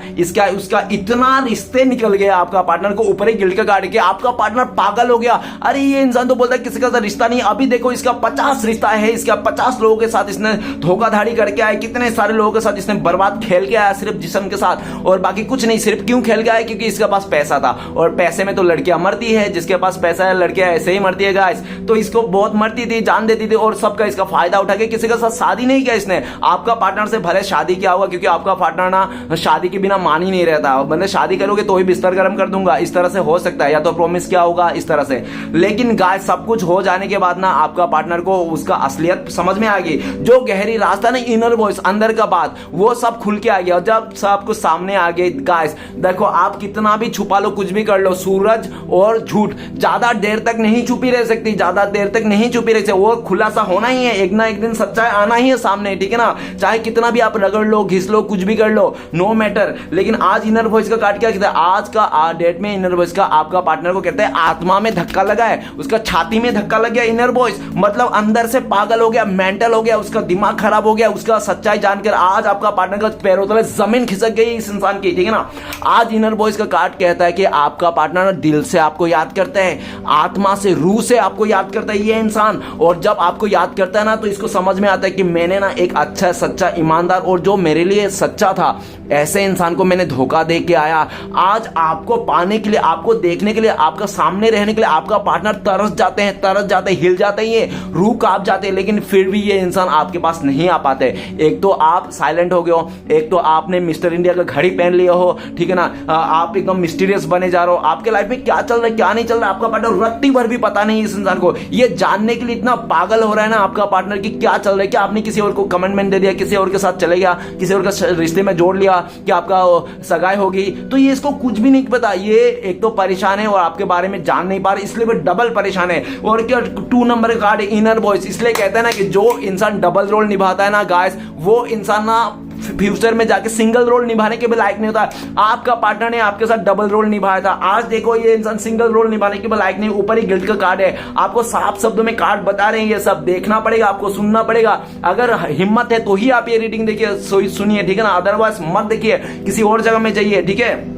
उसका इतना रिश्ते निकल गए आपका पार्टनर को ऊपर ही गिल्ट का काट के आपका पार्टनर पागल हो गया। अरे ये इंसान तो बोलता है किसी का साथ रिश्ता नहीं, अभी देखो इसका 50 रिश्ता है, इसका 50 लोगों के साथ इसने धोखाधड़ी करके आया, कितने सारे लोगों के साथ इसने बर्बाद खेल के आया सिर्फ जिस्म के साथ, और बाकी कुछ नहीं। सिर्फ क्यों खेल गया है? क्योंकि इसके पास पैसा था, और पैसे में तो लड़कियां मरती है, जिसके पास पैसा है लड़कियां ऐसे ही मरती है गाइस। तो इसको बहुत मरती थी, जान देती थी, और सबका इसका फायदा उठा के किसी के साथ शादी नहीं किया इसने। आपका पार्टनर से भले शादी किया होगा, क्योंकि आपका पार्टनर ना शादी के बिना मान ही नहीं रहता, मतलब शादी करोगे तो ही बिस्तर गर्म कर दूंगा, इस तरह से हो सकता है, या तो प्रॉमिस किया होगा इस तरह से। लेकिन गाइस सब कुछ हो जाने के बाद ना आपका पार्टनर को उसका असलियत समझ में आ गई, जो गहरी रास्ता नहीं, इनर वॉइस, अंदर का बात, वो सब खुल के आ गया। जब सब कुछ सामने आ गए गाइस, देखो आप कितना भी छुपा लो, कुछ भी कर लो, सूरज और झूठ ज्यादा देर तक नहीं छुपी रह सकती, ज्यादा देर तक नहीं छुपी रह सकती, वो खुलासा होना ही है, एक ना एक दिन सच्चाई आना ही है सामने, ठीक है ना। चाहे कितना भी आप रगड़ लो, घिस लो, कुछ भी कर लो, नो मैटर। लेकिन आज इनर वॉइस का कार्ड क्या कहता है? आज का डेट में इनर वॉइस का आपका पार्टनर को कहता है आत्मा में धक्का लगा है, उसका छाती में धक्का लग गया इनर वॉइस, मतलब अंदर से पागल हो गया, मेंटल हो गया, उसका दिमाग खराब हो गया, उसका सच्चाई जानकर आज आपका पार्टनर का पैरों तले जमीन खिसक गई इस इंसान की, ठीक है ना। आज इनर वॉइस का कार्ड कहता है कि आपका पार्टनर दिल से आपको याद करता है, आत्मा से, रूह से आपको याद करता है ये इंसान। और जब आपको याद करता है ना तो इसको समझ में आता है कि मैंने ना एक अच्छा, सच्चा, ईमानदार और जो मेरे लिए सच्चा था, ऐसे इंसान को मैंने धोखा दे के आया। आज आपको पाने के लिए, आपको देखने के लिए, आपका सामने रहने के लिए आपका पार्टनर तरस जाते हैं, हिल जाते हैं, ये रूह कांप जाते हैं, लेकिन फिर भी ये इंसान आपके पास नहीं आ पाते। एक तो आप साइलेंट हो गए हो, एक तो आपने मिस्टर इंडिया का घड़ी पहन लिया हो, ठीक है ना, आप एकदम मिस्टीरियस बने जा रहे हो, आपके लाइफ में क्या चल रहा है क्या नहीं चल रहा है आपका पार्टनर रत्ती भर भी पता नहीं इस इंसान को। ये जानने के लिए इतना पागल हो रहा है ना आपका पार्टनर की क्या चल रहा है, क्या आपने किसी और को कमिटमेंट दे दिया, किसी और के साथ चले गया, किसी और का रिश्ते में जोड़ लिया, कि आपका सगाई होगी, तो ये इसको कुछ भी नहीं पता। ये एक तो परेशान है और आपके बारे में जान नहीं पा रहे, इसलिए वो डबल परेशान है। और क्या 2 नंबर का कार्ड इनर वॉइस, इसलिए कहते हैं ना कि जो इंसान डबल रोल निभाता है ना गाइस, वो इंसान ना फ्यूचर में जाके सिंगल रोल निभाने के भी लायक नहीं होता। आपका पार्टनर ने आपके साथ डबल रोल निभाया था, आज देखो ये इंसान सिंगल रोल निभाने के भी लायक नहीं, ऊपर ही गिल्ट का कार्ड है। आपको साफ शब्दों में कार्ड बता रहे हैं, ये सब देखना पड़ेगा, आपको सुनना पड़ेगा। अगर हिम्मत है तो ही आप ये रीडिंग देखिए, सुनिए, ठीक है ना, अदरवाइज मत देखिए, किसी और जगह में जाइए, ठीक है।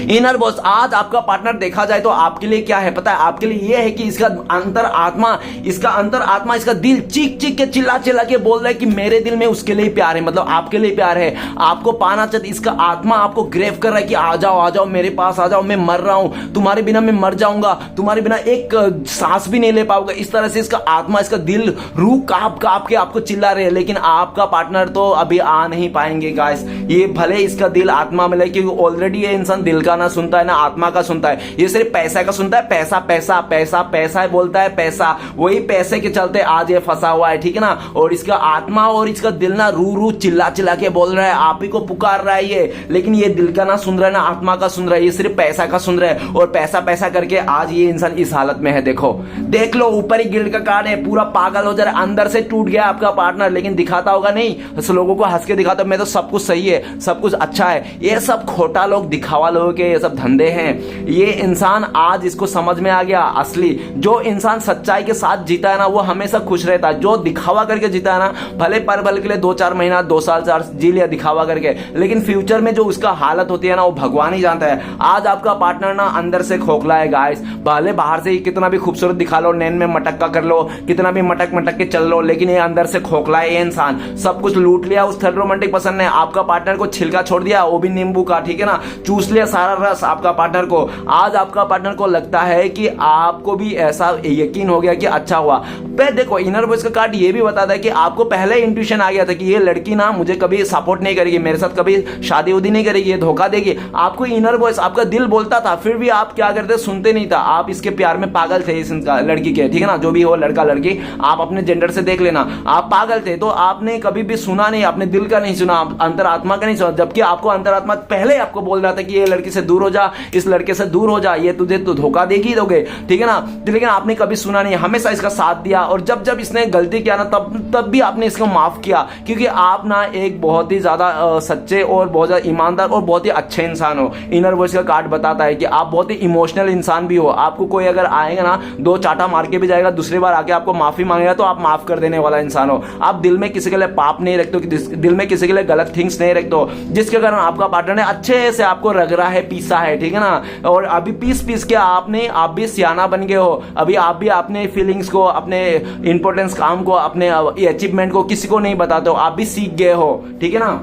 इनर वॉइस, आज आपका पार्टनर देखा जाए तो आपके लिए क्या है पता है? आपके लिए यह है कि इसका अंतर आत्मा, इसका दिल चीख के चिल्ला के बोल रहा है कि मेरे दिल में उसके लिए प्यार है, मतलब आपके लिए प्यार है, आपको पाना चाहते। इसका आत्मा आपको ग्रेव कर रहा है कि आ जाओ मेरे पास आ जाओ, मैं मर रहा हूं, तुम्हारे बिना मैं मर जाऊंगा, तुम्हारे बिना एक सांस भी नहीं ले पाऊंगा। इस तरह से इसका आत्मा, इसका दिल, रूह कांप के आपको चिल्ला रहे हैं। लेकिन आपका पार्टनर तो अभी आ नहीं पाएंगे गाइस, ये भले इसका दिल आत्मा मिले, क्योंकि ऑलरेडी ये इंसान दिल का ना सुनता है ना आत्मा का सुनता है, ये सिर्फ पैसा का सुनता है। पैसा पैसा पैसा पैसा बोलता है, पैसा, वही पैसे के चलते आज ये फंसा हुआ है, ठीक है ना। और इसका आत्मा और इसका दिल ना रू रू चिल्ला चिल्ला के बोल रहा है, आप ही को पुकार रहा है ये, लेकिन ये दिल का ना सुन रहा है ना आत्मा का सुन रहा है, ये सिर्फ पैसा का सुन रहा है। और पैसा पैसा करके आज ये इंसान इस हालत में है। देखो देख लो, ऊपर ही गिल्ड का कार्ड है, पूरा पागल हो जा रहा है, अंदर से टूट गया आपका पार्टनर, लेकिन दिखाता होगा नहीं, लोगों को हंस के दिखाता मैं तो सब कुछ सही है, सब कुछ अच्छा है। ये सब खोटा लोग, दिखावा लोगों के ये सब धंधे हैं। ये इंसान आज इसको समझ में आ गया असली, जो इंसान सच्चाई के साथ जीता है ना वो हमेशा खुश रहता है। जो दिखावा करके जीता है ना, भले पर भले के लिए 2-4 महीना 2 साल 4 जी लिया दिखावा करके, लेकिन फ्यूचर में जो उसका हालत होती है ना वो भगवान ही जानता है। आज आपका पार्टनर ना अंदर से खोखला है गाइस, भले बाहर से ही कितना भी खूबसूरत दिखा लो, नैन में मटक्का कर लो, कितना भी मटक मटक के चल लो, लेकिन ये अंदर से खोखला है। ये इंसान सब कुछ लूट लिया उस थर्ड रोमांटिक पर्सन ने, आपका पार्टनर को छिलका छोड़ दिया, वो भी नींबू का, ठीक है ना, चूस लिया सारा रस आपका पार्टनर को। आज आपका पार्टनर को लगता है कि आपको भी ऐसा यकीन हो गया कि अच्छा हुआ। पे देखो इनर वॉइस का कार्ड ये भी बताता है कि आपको पहले इंट्यूशन आ गया था कि ये लड़की ना मुझे कभी सपोर्ट नहीं करेगी, मेरे साथ कभी शादी उदी नहीं करेगी, ये धोखा देगी। आपको इनर वॉइस, आपका दिल बोलता था, फिर भी आप क्या करते, सुनते नहीं था। आप इसके प्यार में पागल थे, इस लड़की के, ठीक है ना, जो भी हो लड़का लड़की, आप अपने जेंडर से देख लेना, आप पागल थे। तो आपने कभी भी सुना नहीं, अपने दिल का नहीं सुना, अंतरात्मा का नहीं सुना, जबकि आपको अंतरात्मा पहले आपको बोल रहा था कि ये लड़की से दूर हो जा, इस लड़के से दूर हो जा, ये तुझे तो धोखा देगी दोगे, ठीक है ना। लेकिन आपने कभी सुना नहीं, हमेशा इसका साथ दिया। और जब जब इसने गलती किया ना तब भी आपने इसको माफ किया, क्योंकि आप ना एक बहुत ही ज्यादा सच्चे और बहुत ज्यादा ईमानदार और बहुत ही अच्छे इंसान हो। इनर वॉइस का कार्ड बताता है कि आप बहुत ही इमोशनल इंसान भी हो। आपको कोई अगर आएगा ना 2 चाटा मार के भी जाएगा, दूसरी बार आके आपको माफी मांगेगा तो आप माफ कर देने वाला इंसान हो। आप दिल में किसी के लिए पाप नहीं रखते हो, दिल में किसी के लिए गलत थिंग्स नहीं रखते हो, जिसके कारण आपका पार्टनर ने अच्छे से आपको रगड़ा है, पीसा है, ठीक है ना। और अभी पीस पीस के आप भी सियाना बन गए हो। अभी आप भी अपने फीलिंग्स को, अपने इंपॉर्टेंस काम को, अपने अचीवमेंट को किसी को नहीं बताते हो, आप भी सीख गए हो, ठीक है ना।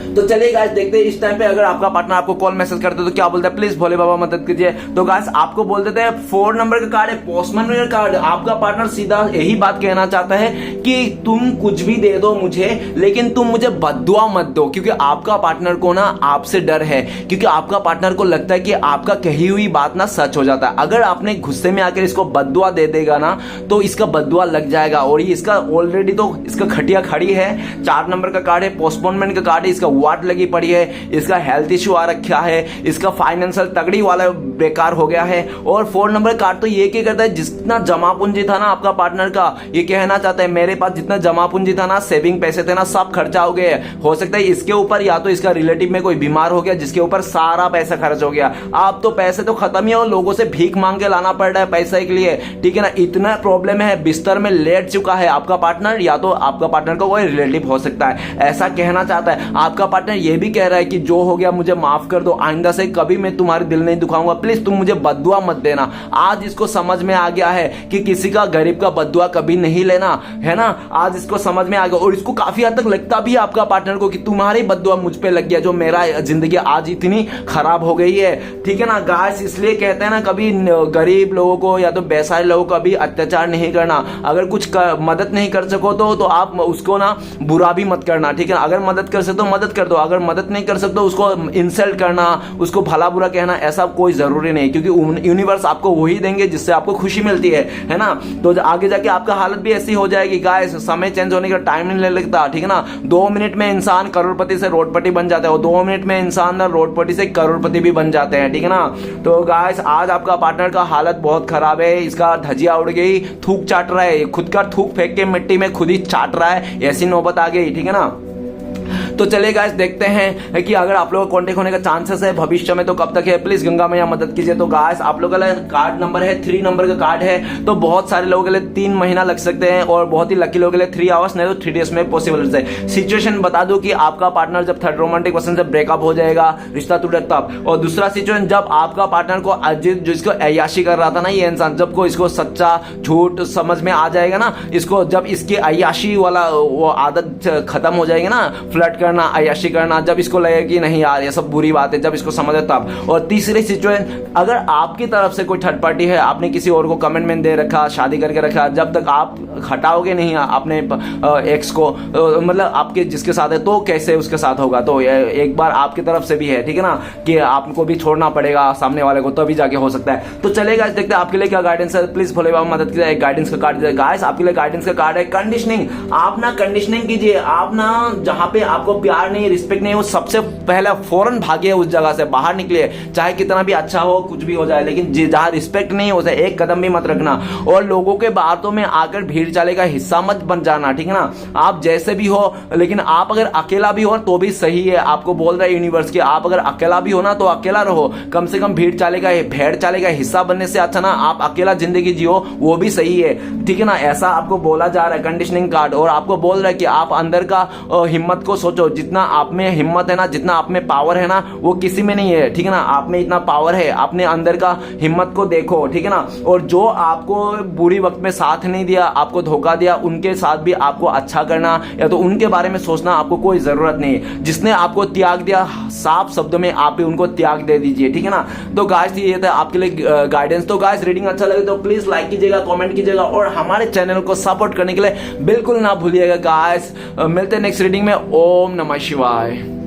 तो चलिए गाइस देखते हैं इस टाइम पे अगर आपका पार्टनर आपको कॉल मैसेज करते तो क्या बोलता है, प्लीज भोले बाबा मदद कीजिए। तो गाइस आपको बोल देते हैं 4 नंबर का कार्ड है, पोस्टमैन का कार्ड। आपका पार्टनर सीधा यही बात कहना चाहता है कि तुम कुछ भी दे दो मुझे, लेकिन तुम मुझे बद्दुआ मत दो, क्योंकि आपका पार्टनर को ना आपसे डर है, क्योंकि आपका पार्टनर को लगता है कि आपका कही हुई बात ना सच हो जाता है। अगर आपने गुस्से में आकर इसको बद्दुआ दे देगा ना तो इसका बद्दुआ लग जाएगा। और ये इसका ऑलरेडी तो इसका खटिया खड़ी है। 4 नंबर का कार्ड है, पोस्टपोनमेंट का कार्ड है, इसका वाट लगी पड़ी है, इसका हेल्थ इश्यू आ रखा है, इसका फाइनेंशियल तगड़ी वाला बेकार हो गया है। और 4 नंबर कार्ड तो ये क्या करता है, जितना जमा पूंजी था ना आपका पार्टनर का, ये कहना चाहता है मेरे पास जितना जमा पूंजी था ना, सेविंग पैसे थे ना, सब खर्चा हो गए। हो सकता है इसके ऊपर या तो इसका रिलेटिव में कोई बीमार हो गया जिसके ऊपर सारा पैसा खर्च हो गया। आप तो पैसे तो खत्म ही हो, लोगों से भीख मांग के लाना पड़ रहा है पैसे के लिए, ठीक है ना। इतना प्रॉब्लम है, बिस्तर में लेट चुका है आपका पार्टनर, या तो आपका पार्टनर का कोई रिलेटिव हो सकता है, ऐसा कहना चाहता है। आपका पार्टनर ये भी कह रहा है कि जो हो गया मुझे माफ कर दो, आइंदा से कभी मैं तुम्हारे दिल नहीं दुखाऊंगा, प्लीज तुम मुझे बद्दुआ मत देना। आज इसको समझ में आ गया है कि किसी का गरीब का बद्दुआ कभी नहीं लेना, है ना। आज इसको समझ में आ गया, और इसको काफी हद तक लगता भी है आपका पार्टनर को कि तुम्हारी बद्दुआ मुझ पे लग गया, जो मेरा जिंदगी आज इतनी खराब हो गई है, ठीक है ना। गाइस इसलिए कहते हैं ना, कभी गरीब लोगों को या तो बेसहारे लोगों को कभी अत्याचार नहीं करना। अगर कुछ मदद नहीं कर सको तो आप उसको ना बुरा भी मत करना, ठीक है। अगर मदद कर सकते हो मदद कर दो, अगर मदद नहीं कर सकते उसको इंसल्ट करना, उसको भला बुरा कहना, ऐसा कोई जरूरी नहीं, क्योंकि यूनिवर्स आपको वही देंगे जिससे आपको खुशी मिलती है ना। तो आगे जाके आपका हालत भी ऐसी हो जाएगी। गाइस समय चेंज होने का टाइम नहीं लगता, ठीक है ना। 2 मिनट में इंसान करोड़पति से रोडपति बन जाता है, और 2 मिनट में इंसान रोडपति से करोड़पति भी बन जाते हैं, ठीक है ना। तो गाइस आज आपका पार्टनर का हालत बहुत खराब है, इसका धजिया उड़ गई, थूक चाट रहा है, खुद का थूक फेंक के मिट्टी में खुद ही चाट रहा है, ऐसी नौबत आ गई, ठीक है ना। तो चलिए गाइस देखते हैं कि अगर आप लोगों को कॉन्टेक्ट होने का चांसेस है भविष्य में तो कब तक है, प्लीज गंगा मैया मदद कीजिए। तो गाइस आप लोगों का कार्ड नंबर है 3 नंबर का कार्ड है, तो बहुत सारे लोगों के लिए 3 महीना लग सकते हैं, और बहुत ही लकी लोगों के लिए 3 आवर्स, नहीं तो 3 डेज में पॉसिबल है। सिचुएशन बता दूं कि आपका पार्टनर जब थर्ड रोमांटिक पर्सन से ब्रेकअप हो जाएगा, रिश्ता टूटे तब। और दूसरा सिचुएशन जब आपका पार्टनर को जिसको अय्याशी कर रहा था ना ये इंसान, जब को इसको सच्चा झूठ समझ में आ जाएगा ना, इसको जब इसकी अय्याशी वाला वो आदत खत्म हो जाएगी ना, फ्लर्ट करना, अय्याशी करना, जब इसको लगे कि नहीं यार ये सब बुरी बात है, जब इसको समझे तब। और तीसरी सिचुएशन, अगर आपकी तरफ से कोई थर्ड पार्टी है, आपने किसी और को कमिटमेंट दे रखा, शादी करके रखा, जब तक आप हटाओगे नहीं अपने एक्स को, मतलब आपके जिसके साथ है, तो कैसे उसके साथ होगा। तो एक बार आपकी तरफ से भी है, ठीक है ना, कि आपको भी छोड़ना पड़ेगा सामने वाले को, तभी जाके हो सकता है। तो चलेगा, देखते हैं आपके लिए क्या गाइडेंस है। प्लीज भोले बाबा मदद कीजिए, एक गाइडेंस का कार्ड गाइस, आपके लिए गाइडेंस का कार्ड है कंडीशनिंग। आप ना कंडीशनिंग कीजिए, आप ना जहां पे आपको प्यार नहीं, रिस्पेक्ट नहीं, वो सबसे पहले फौरन भागिए, उस जगह से बाहर निकलिए, चाहे कितना भी अच्छा हो, कुछ भी हो जाए, लेकिन जहां रिस्पेक्ट नहीं हो जाए एक कदम भी मत रखना। और लोगों के बातों में आकर भीड़ चाले का हिस्सा मत बन जाना, ठीक है ना। आप जैसे भी हो, लेकिन आप अगर अकेला भी हो तो भी सही है। आपको बोल रहा है यूनिवर्स की, आप अगर अकेला भी हो ना तो अकेला रहो, कम से कम भीड़ चाले का, भेड़ चाले का हिस्सा बनने से अच्छा ना आप अकेला जिंदगी जियो, वो भी सही है, ठीक है ना। ऐसा आपको बोला जा रहा है कंडीशनिंग कार्ड, और आपको बोल रहा है कि आप अंदर का हिम्मत को सोचो, जितना आप में हिम्मत है ना, जितना आप में पावर है ना, वो किसी में नहीं है, ठीक है ना। आप में इतना पावर है, अपने अंदर का हिम्मत को देखो, ठीक है ना। और जो आपको बुरी वक्त में साथ नहीं दिया, आपको धोखा दिया, उनके साथ भी आपको अच्छा करना या तो उनके बारे में सोचना आपको कोई जरूरत नहीं है। जिसने आपको त्याग दिया, साफ शब्दों में आप भी उनको त्याग दे दीजिए, ठीक है ना। तो गाइस ये था आपके लिए गाइडेंस। तो गाइस रीडिंग अच्छा लगे तो प्लीज लाइक कीजिएगा, कमेंट कीजिएगा, और हमारे चैनल को सपोर्ट करने के लिए बिल्कुल ना भूलिएगा गाइस। मिलते हैं नेक्स्ट रीडिंग में। ओम नमः शिवाय।